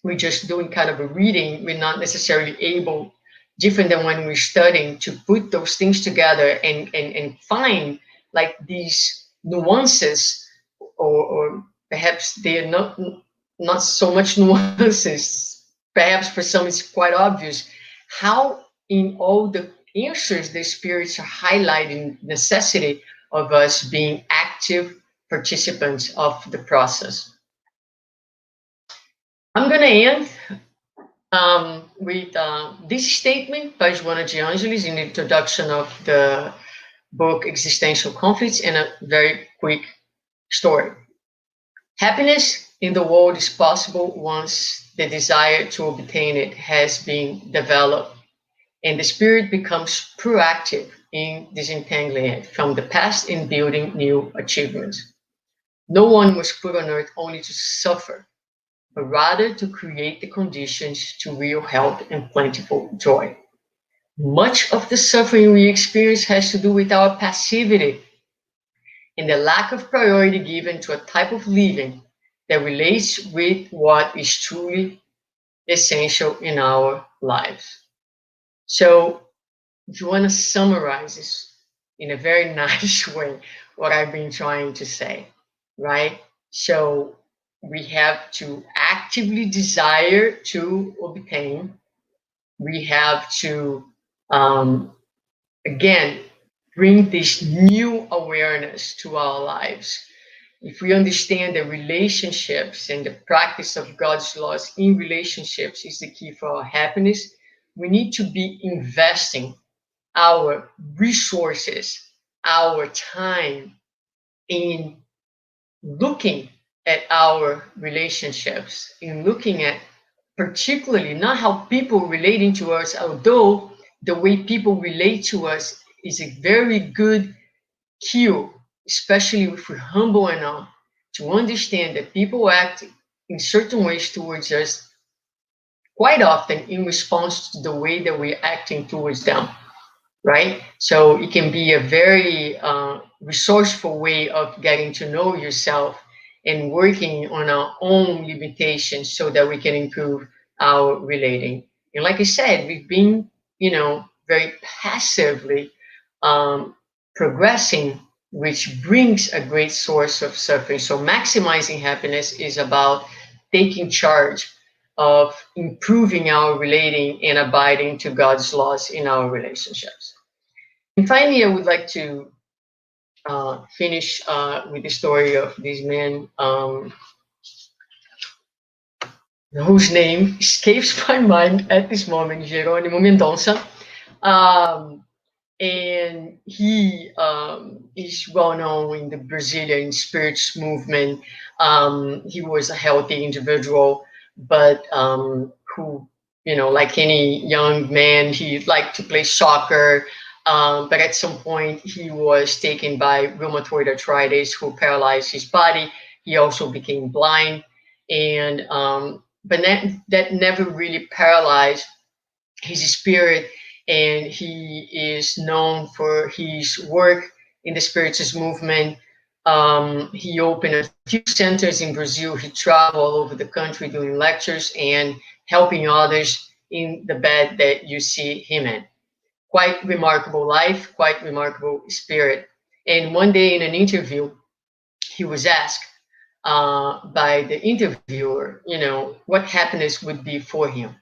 we're just doing kind of a reading, we're not necessarily able, different than when we're studying, to put those things together and find like these nuances, or perhaps they're not so much nuances. Perhaps for some it's quite obvious how in all the answers the spirits are highlighting necessity of us being active participants of the process. I'm going to end with this statement by Joana de Angelis in the introduction of the book Existential Conflicts, and a very quick story. Happiness in the world is possible once the desire to obtain it has been developed and the spirit becomes proactive in disentangling it from the past and building new achievements. No one was put on earth only to suffer, but rather to create the conditions to real health and plentiful joy. Much of the suffering we experience has to do with our passivity and the lack of priority given to a type of living that relates with what is truly essential in our lives. So, if you want to summarize this in a very nice way, what I've been trying to say, right? So, we have to actively desire to obtain. We have to, again, bring this new awareness to our lives. If we understand that relationships and the practice of God's laws in relationships is the key for our happiness, we need to be investing our resources, our time in looking at our relationships, in looking at particularly not how people relating to us, although the way people relate to us is a very good cue, especially if we're humble enough to understand that people act in certain ways towards us quite often in response to the way that we're acting towards them, right? So it can be a very resourceful way of getting to know yourself and working on our own limitations so that we can improve our relating. And like I said, we've been, very passively um, progressing, which brings a great source of suffering. So maximizing happiness is about taking charge of improving our relating and abiding to God's laws in our relationships. And finally, I would like to finish with the story of this man whose name escapes my mind at this moment, Geronimo Mendonça. Um, and he is well known in the Brazilian spirits movement. He was a healthy individual, but who, like any young man, he liked to play soccer. But at some point, he was taken by rheumatoid arthritis, who paralyzed his body. He also became blind, and but that never really paralyzed his spirit, and he is known for his work in the Spiritist movement. He opened a few centers in Brazil. He traveled all over the country doing lectures and helping others in the bed that you see him in. Quite remarkable life, quite remarkable spirit. And one day in an interview, he was asked by the interviewer, what happiness would be for him.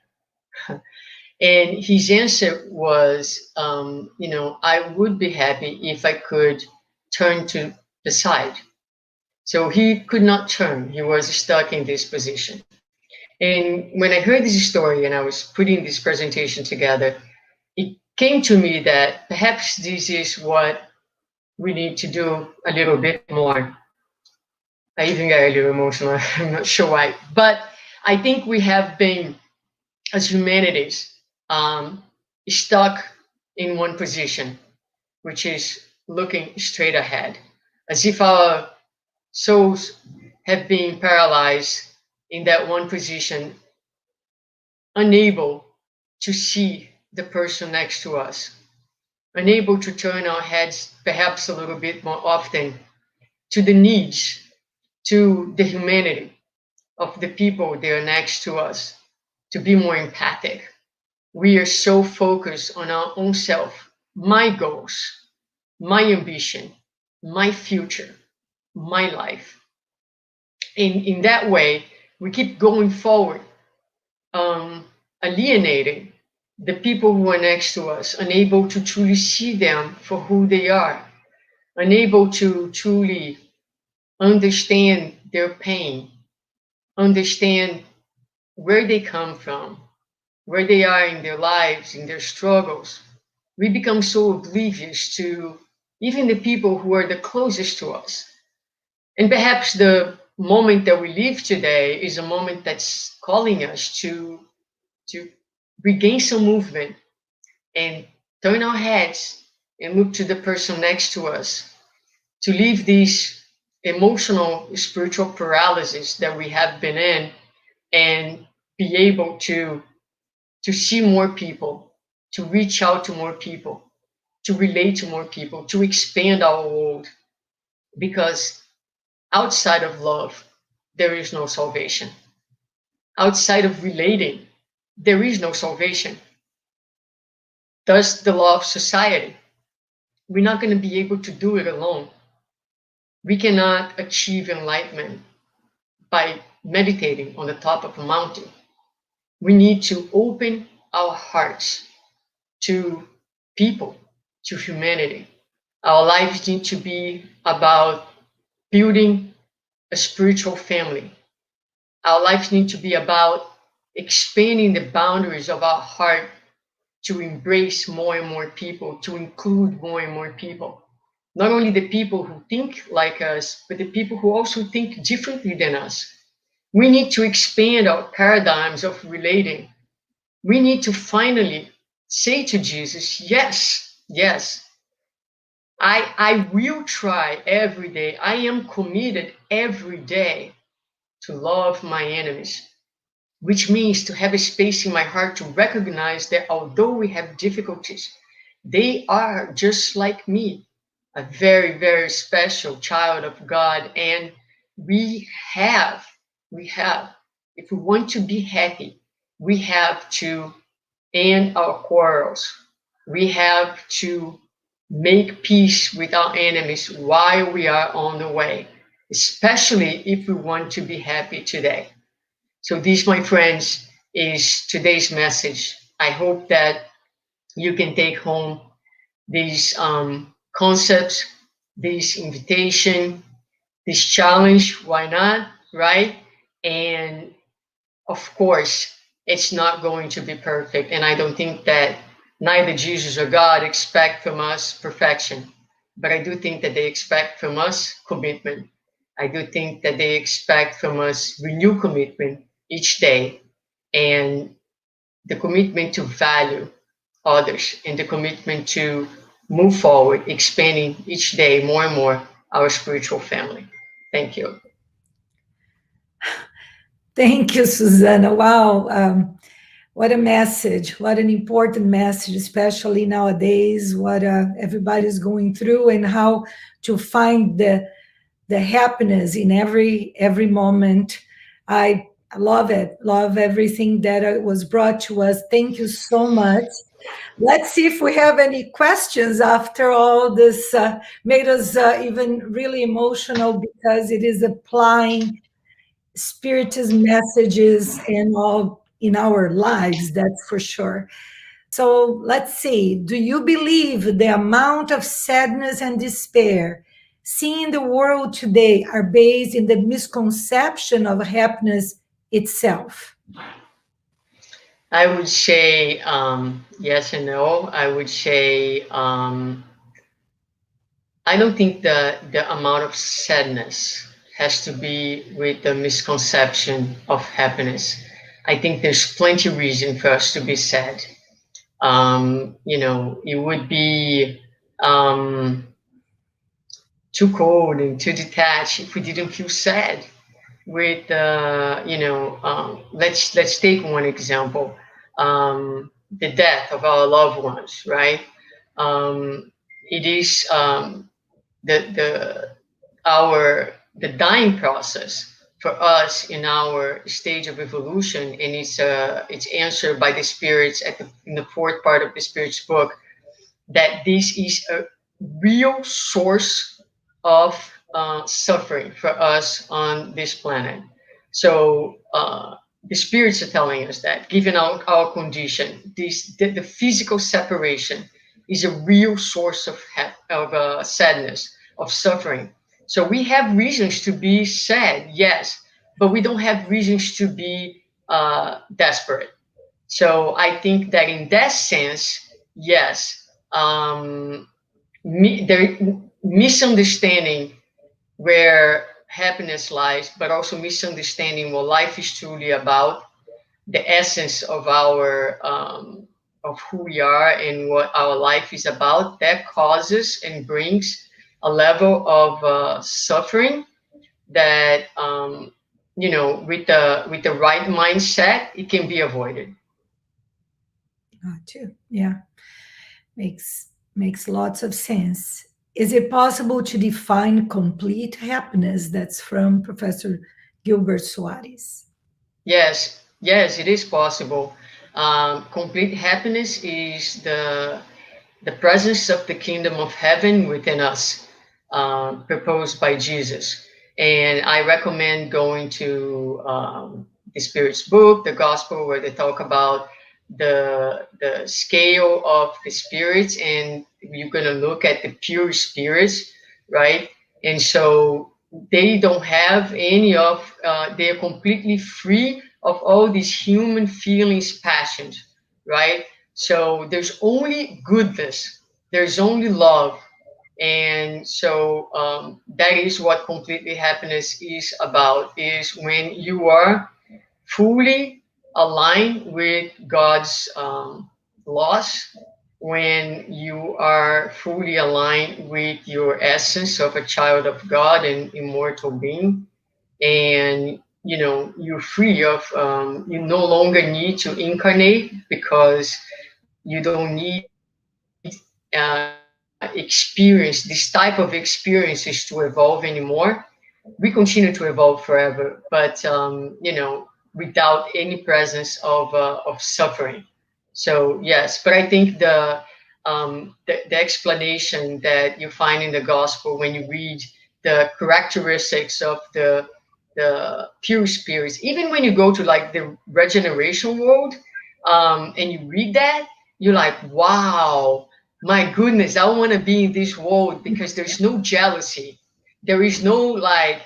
And his answer was, I would be happy if I could turn to the side. So he could not turn. He was stuck in this position. And when I heard this story and I was putting this presentation together, it came to me that perhaps this is what we need to do a little bit more. I even got a little emotional. I'm not sure why. But I think we have been, as humanities, um, stuck in one position, which is looking straight ahead, as if our souls have been paralyzed in that one position, unable to see the person next to us, unable to turn our heads perhaps a little bit more often to the needs, to the humanity of the people that are next to us, to be more empathic. We are so focused on our own self, my goals, my ambition, my future, my life. In that way, we keep going forward, alienating the people who are next to us, unable to truly see them for who they are, unable to truly understand their pain, understand where they come from, where they are in their lives, in their struggles. We become so oblivious to even the people who are the closest to us. And perhaps the moment that we live today is a moment that's calling us to regain some movement and turn our heads and look to the person next to us, to leave these emotional, spiritual paralysis that we have been in and be able to see more people, to reach out to more people, to relate to more people, to expand our world. Because outside of love, there is no salvation. Outside of relating, there is no salvation. Thus, the law of society. We're not going to be able to do it alone. We cannot achieve enlightenment by meditating on the top of a mountain. We need to open our hearts to people, to humanity. Our lives need to be about building a spiritual family. Our lives need to be about expanding the boundaries of our heart to embrace more and more people, to include more and more people. Not only the people who think like us, but the people who also think differently than us. We need to expand our paradigms of relating. We need to finally say to Jesus, yes, yes, I will try every day. I am committed every day to love my enemies, which means to have a space in my heart to recognize that although we have difficulties, they are just like me, a very, very special child of God. And we have, we have, if we want to be happy, we have to end our quarrels. We have to make peace with our enemies while we are on the way, especially if we want to be happy today. So, this, my friends, is today's message. I hope that you can take home these concepts, this invitation, this challenge. Why not? Right? And of course, it's not going to be perfect. And I don't think that neither Jesus or God expect from us perfection. But I do think that they expect from us commitment. I do think that they expect from us renewed commitment each day, and the commitment to value others, and the commitment to move forward, expanding each day more and more our spiritual family. Thank you. Thank you, Suzana. Wow. What a message. What an important message, especially nowadays, what everybody's going through, and how to find the happiness in every moment. I love it. Love everything that was brought to us. Thank you so much. Let's see if we have any questions after all this made us even really emotional, because it is applying spiritist messages and all in our lives, that's for sure. So let's see. Do you believe the amount of sadness and despair seen in the world today are based in the misconception of happiness itself? I would say yes and no. I would say I don't think the amount of sadness has to be with the misconception of happiness. I think there's plenty reason for us to be sad. It would be um, too cold and too detached if we didn't feel sad. With let's take one example, the death of our loved ones, right? It is the our the dying process for us in our stage of evolution, and it's answered by the spirits in the fourth part of the spirits book, that this is a real source of suffering for us on this planet. So the spirits are telling us that, given our condition, the physical separation is a real source of sadness, of suffering. So we have reasons to be sad, yes, but we don't have reasons to be desperate. So I think that in that sense, yes, there misunderstanding where happiness lies, but also misunderstanding what life is truly about, the essence of our of who we are and what our life is about. That causes and brings a level of suffering that with the right mindset, it can be avoided. Too. Yeah, makes lots of sense. Is it possible to define complete happiness? That's from Professor Gilbert Soares. Yes, yes, it is possible. Complete happiness is the presence of the kingdom of heaven within us, proposed by Jesus. And I recommend going to the Spirit's book, the Gospel, where they talk about the scale of the spirits, and you're going to look at the pure spirits, right? And so they don't have any of, they are completely free of all these human feelings, passions, right? So there's only goodness, there's only love. And so that is what completely happiness is about, is when you are fully aligned with God's loss when you are fully aligned with your essence of a child of God and immortal being, and you're free of you no longer need to incarnate because you don't need experience this type of experiences to evolve anymore. We continue to evolve forever, but without any presence of suffering. So yes, but I think the explanation that you find in the gospel when you read the characteristics of the pure spirits, even when you go to like the regeneration world, and you read that, you're like, wow, my goodness, I want to be in this world because there's no jealousy, there is no like,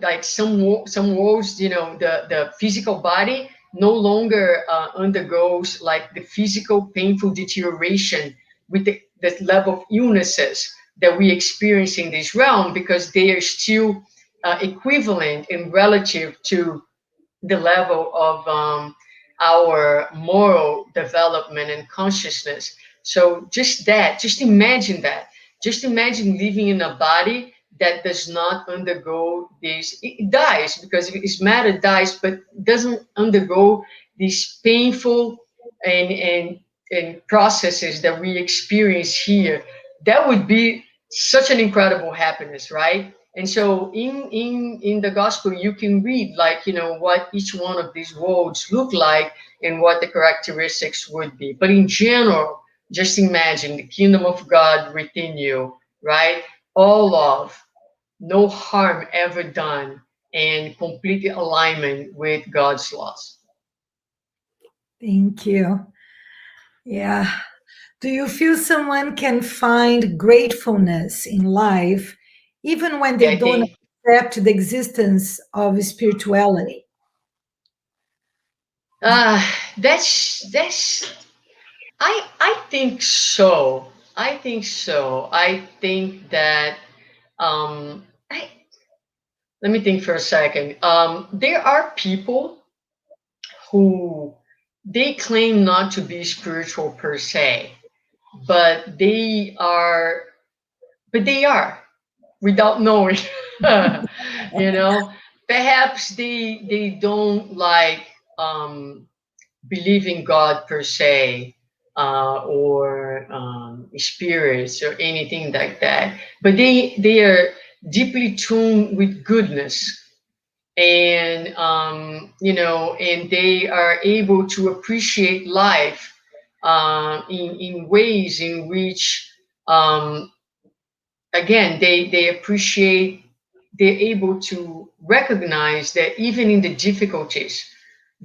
like some worlds, the physical body no longer undergoes like the physical painful deterioration with the level of illnesses that we experience in this realm, because they are still equivalent in relative to the level of our moral development and consciousness. So just that, just imagine that. Just imagine living in a body that does not undergo this. It dies because its matter dies, but doesn't undergo these painful and and and processes that we experience here. That would be such an incredible happiness, right? And so in the gospel, you can read like, what each one of these worlds look like and what the characteristics would be. But in general, just imagine the kingdom of God within you, right? All love, no harm ever done, and complete alignment with God's laws. Thank you. Yeah. Do you feel someone can find gratefulness in life even when Yeah, they I don't think accept the existence of spirituality? uh that's I think so. I think so. I think that I let me think for a second. There are people who they claim not to be spiritual per se, but they are without knowing. you know, Perhaps they don't like believe in God per se, or spirits or anything like that, but they are deeply tuned with goodness, and and they are able to appreciate life in ways in which um, again they appreciate, they're able to recognize that even in the difficulties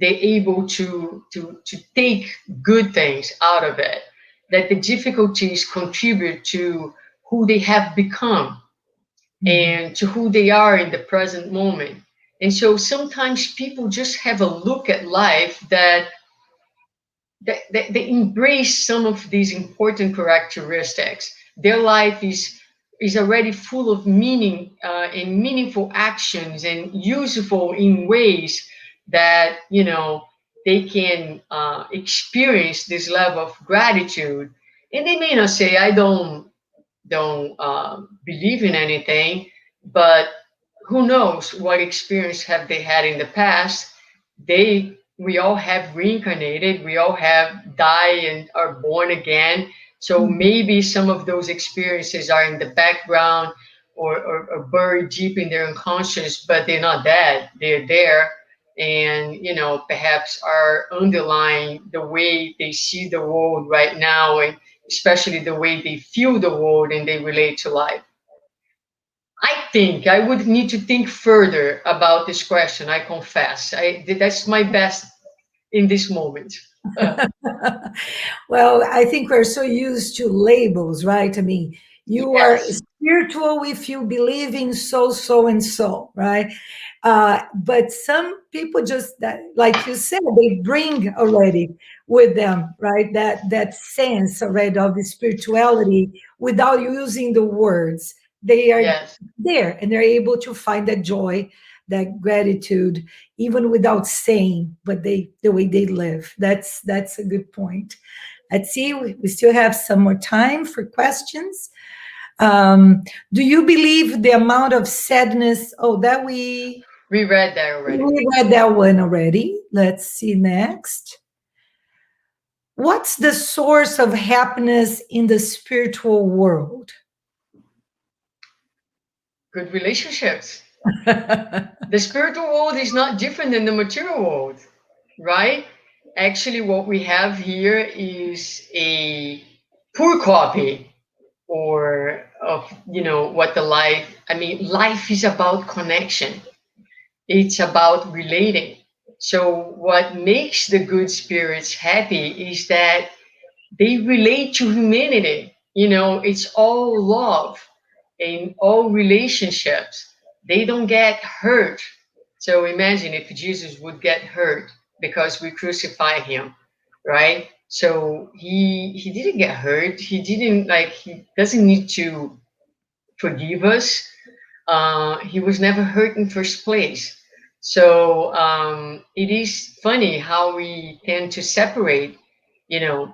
they're able to take good things out of it, that the difficulties contribute to who they have become Mhm. and to who they are in the present moment. And so sometimes people just have a look at life that they embrace some of these important characteristics. Their life is already full of meaning and meaningful actions and useful in ways that they can experience this level of gratitude. And they may not say, "I don't believe in anything," but who knows what experience have they had in the past? We all have reincarnated, we all have died and are born again. So maybe some of those experiences are in the background, or buried deep in their unconscious, but they're not dead. They're there, and perhaps are underlying the way they see the world right now, and especially the way they feel the world and they relate to life. I think I would need to think further about this question. I confess, that's my best in this moment. Well, I think we're so used to labels, right? I mean, you are Yes, spiritual if you believe in so, so, and so, right? But some people just that, like you said, they bring already with them, right? That sense already of the spirituality without using the words. They are yes. there and they're able to find that joy, that gratitude, even without saying, but the way they live. That's a good point. Let's see, we still have some more time for questions. Do you believe the amount of sadness? Oh, that We read that already. we read that one already. Let's see next. What's the source of happiness in the spiritual world? Good relationships. The spiritual world is not different than the material world, right? Actually, what we have here is a poor copy or of what the life. I mean, life is about connection. It's about relating. So what makes the good spirits happy is that they relate to humanity. It's all love in all relationships. They don't get hurt. So imagine if Jesus would get hurt because we crucify him, right? So he didn't get hurt. He doesn't need to forgive us. He was never hurt in first place. So it is funny how we tend to separate,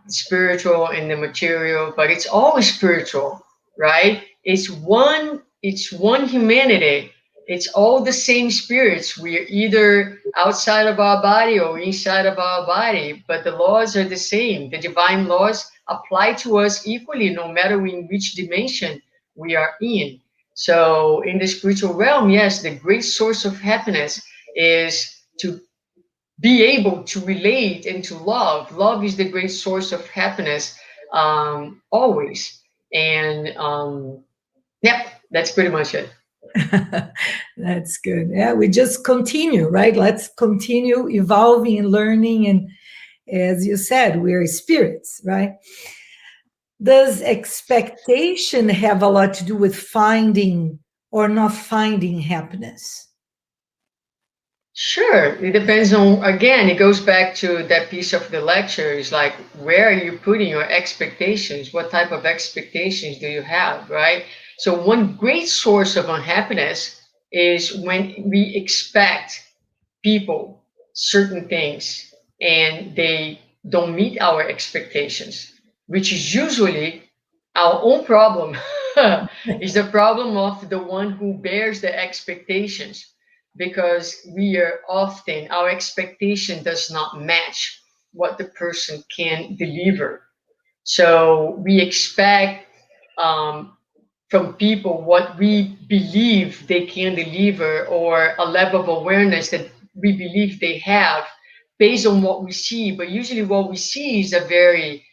spiritual and the material, but it's always spiritual, right? It's one humanity. It's all the same spirits. We are either outside of our body or inside of our body, but the laws are the same. The divine laws apply to us equally, no matter in which dimension we are in. So, in the spiritual realm, yes, the great source of happiness is to be able to relate and to love. Love is the great source of happiness, always. And yeah, that's pretty much it. That's good. Yeah, we just continue, right? Let's continue evolving and learning. And as you said, we're spirits, right? Does expectation have a lot to do with finding or not finding happiness? Sure, it depends on, again, it goes back to that piece of the lecture. Is like, where are you putting your expectations? What type of expectations do you have, right? So, one great source of unhappiness is when we expect people certain things and they don't meet our expectations, which is usually our own problem. Is the problem of the one who bears the expectations, because we are often, our expectation does not match what the person can deliver. So we expect, um, from people what we believe they can deliver, or a level of awareness that we believe they have based on what we see. But usually, what we see is a very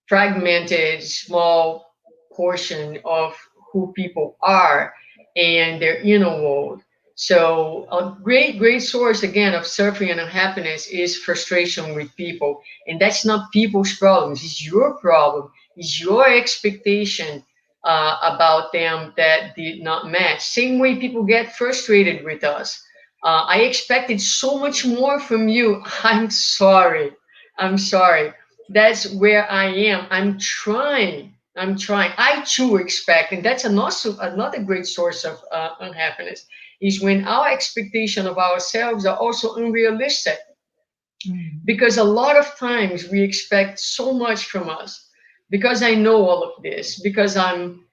fragmented, small portion of who people are and their inner world. So, a great, great source again of suffering and unhappiness is frustration with people. And that's not people's problems, it's your problem, it's your expectation about them that did not match. Same way people get frustrated with us. I expected so much more from you. I'm sorry. I'm sorry. That's where I am. I'm trying. I'm trying. I too expect, and that's another great source of unhappiness, is when our expectation of ourselves are also unrealistic. Because a lot of times we expect so much from us. Because I know all of this, because I'm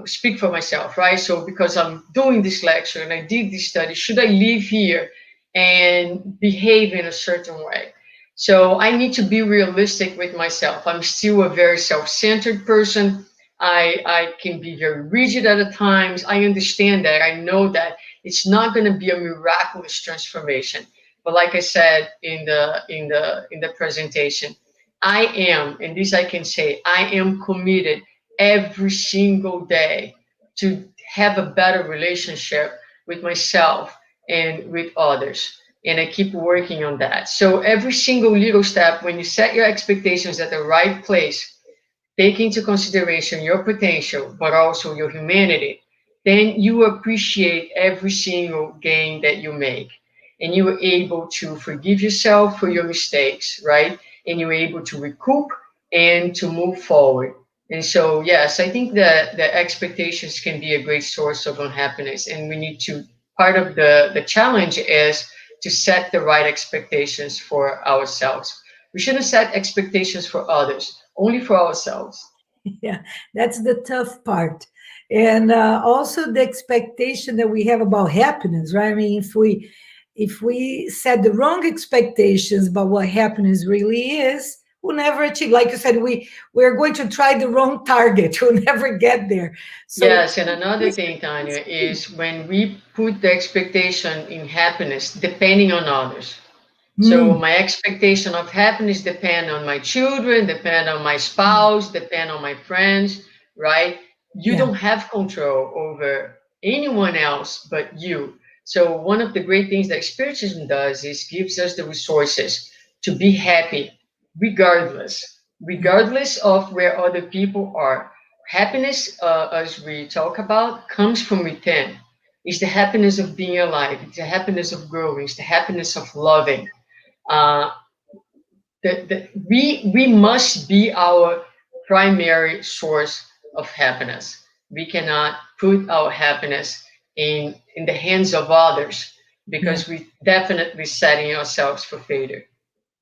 speak for myself, right? So because I'm doing this lecture and I did this study, should I live here and behave in a certain way? So I need to be realistic with myself. I'm still a very self-centered person. I can be very rigid at times. I understand that. I know that it's not going to be a miraculous transformation. But like I said in the presentation, I am, and this I can say, I am committed every single day to have a better relationship with myself and with others. And I keep working on that. So every single little step, when you set your expectations at the right place, take into consideration your potential, but also your humanity, then you appreciate every single gain that you make. And you are able to forgive yourself for your mistakes, right? And you're able to recoup and to move forward. And so, yes, I think that the expectations can be a great source of unhappiness. And we need to, part of the challenge is to set the right expectations for ourselves. We shouldn't set expectations for others. only for ourselves. Yeah, that's the tough part. And also the expectation that we have about happiness, right? I mean, if we set the wrong expectations about what happiness really is, we'll never achieve. Like you said, we're going to try the wrong target. We'll never get there. So Yes, and another this thing, is Tanya, key. is when we put the expectation in happiness depending on others. So Mm, my expectation of happiness depend on my children, depend on my spouse, depend on my friends, right? You yeah, don't have control over anyone else but you. So one of the great things that Spiritism does is gives us the resources to be happy yeah, regardless of where other people are. Happiness, as we talk about, comes from within. It's the happiness of being alive. It's the happiness of growing. It's the happiness of loving. Uh, we must be our primary source of happiness. We cannot put our happiness in the hands of others yeah. because we definitely setting ourselves for failure.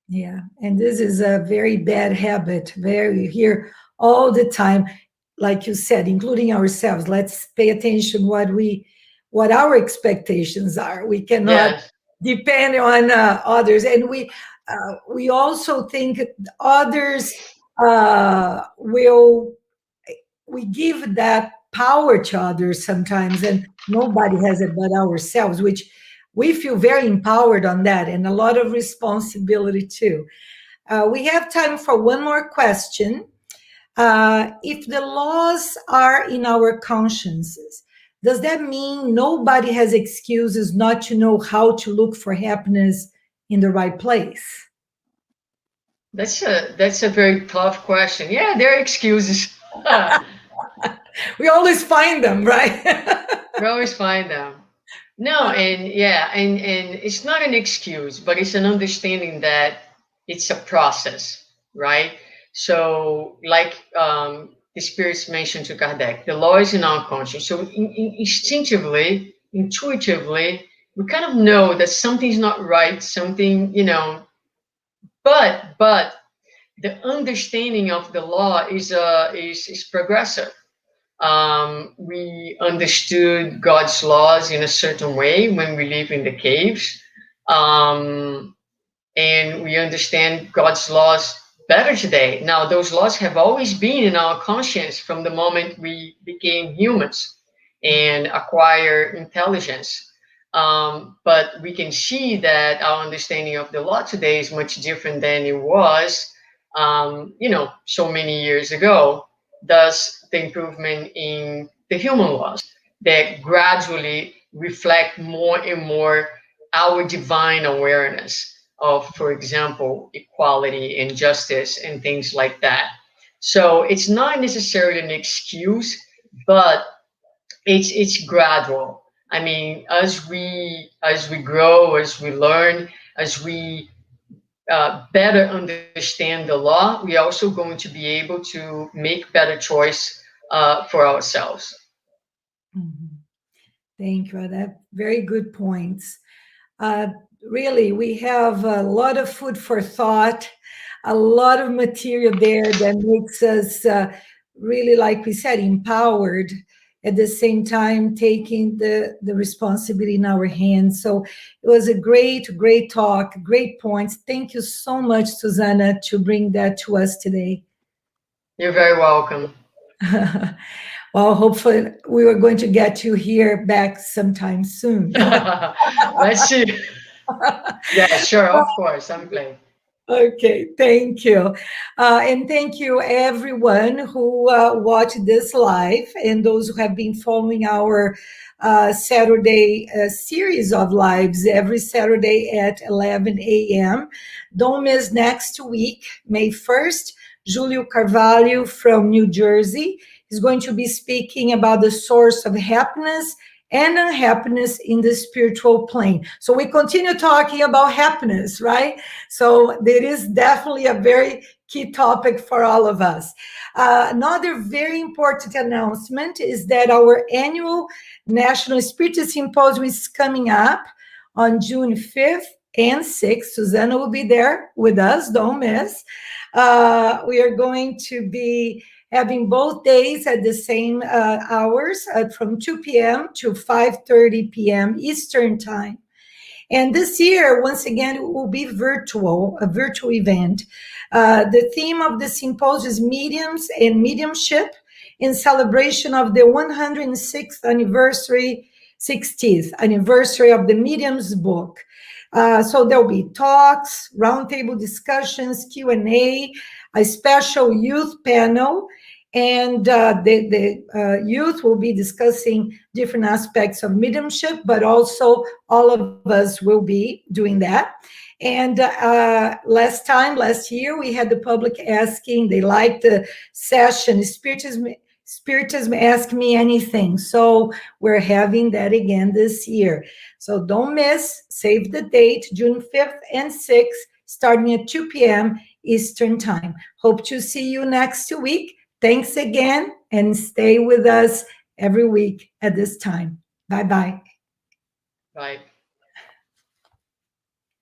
Yeah, and this is a very bad habit. Very, you hear all the time, like you said, including ourselves. Let's pay attention what our expectations are. We cannot Yes. depend on others, and we also think others will. We give that power to others sometimes, and nobody has it but ourselves, which we feel very empowered on that, and a lot of responsibility too. We have time for one more question. If the laws are in our consciences, does that mean nobody has excuses not to know how to look for happiness in the right place? That's a very tough question. Yeah, there are excuses. We always find them, right? We always find them. No, and yeah, and it's not an excuse, but it's an understanding that it's a process, right? So, like the spirits mentioned to Kardec, the law is in our conscience. So, instinctively, intuitively, we kind of know that something's not right, something, but the understanding of the law is progressive. We understood God's laws in a certain way when we live in the caves. Um, and we understand God's laws better today. Now, those laws have always been in our conscience from the moment we became humans and acquire intelligence. But we can see that our understanding of the law today is much different than it was, so many years ago. Thus, the improvement in the human laws that gradually reflect more and more our divine awareness of, for example, equality and justice and things like that. So it's not necessarily an excuse, but it's gradual. I mean, as we grow, as we learn, as we better understand the law, we are also going to be able to make better choice for ourselves. Mhm. Thank you. That very good points. Uh, Really, we have a lot of food for thought, a lot of material there that makes us really, like we said, empowered. At the same time, taking the responsibility in our hands. So it was a great talk, great points. Thank you so much, Susanna, to bring that to us today. You're very welcome. Well, hopefully, we were going to get you here back sometime soon. Let's see. Yeah, sure, of course. I'm glad. Okay, thank you. And thank you, everyone who watched this live and those who have been following our Saturday series of lives every Saturday at 11 a.m. Don't miss next week, May 1st. Julio Carvalho from New Jersey is going to be speaking about the source of happiness and unhappiness in the spiritual plane. So we continue talking about happiness, right? So there is definitely a very key topic for all of us. Another very important announcement is that our annual National Spiritist Symposium is coming up on June 5th and 6. Suzana will be there with us, don't miss. We are going to be having both days at the same hours from 2 p.m. to 5:30 p.m. Eastern Time. And this year, once again, it will be virtual, a virtual event. The theme of the symposium is Mediums and Mediumship in celebration of the 106th anniversary, 60th anniversary of the Mediums book. So there'll be talks, roundtable discussions, Q&A, a special youth panel, and the youth will be discussing different aspects of mediumship, but also all of us will be doing that. And last year, we had the public asking, they liked the session, Spiritism Ask Me Anything. So we're having that again this year. So don't miss, save the date, June 5th and 6th, starting at 2 p.m. Eastern Time. Hope to see you next week. Thanks again, and stay with us every week at this time. Bye-bye. Bye.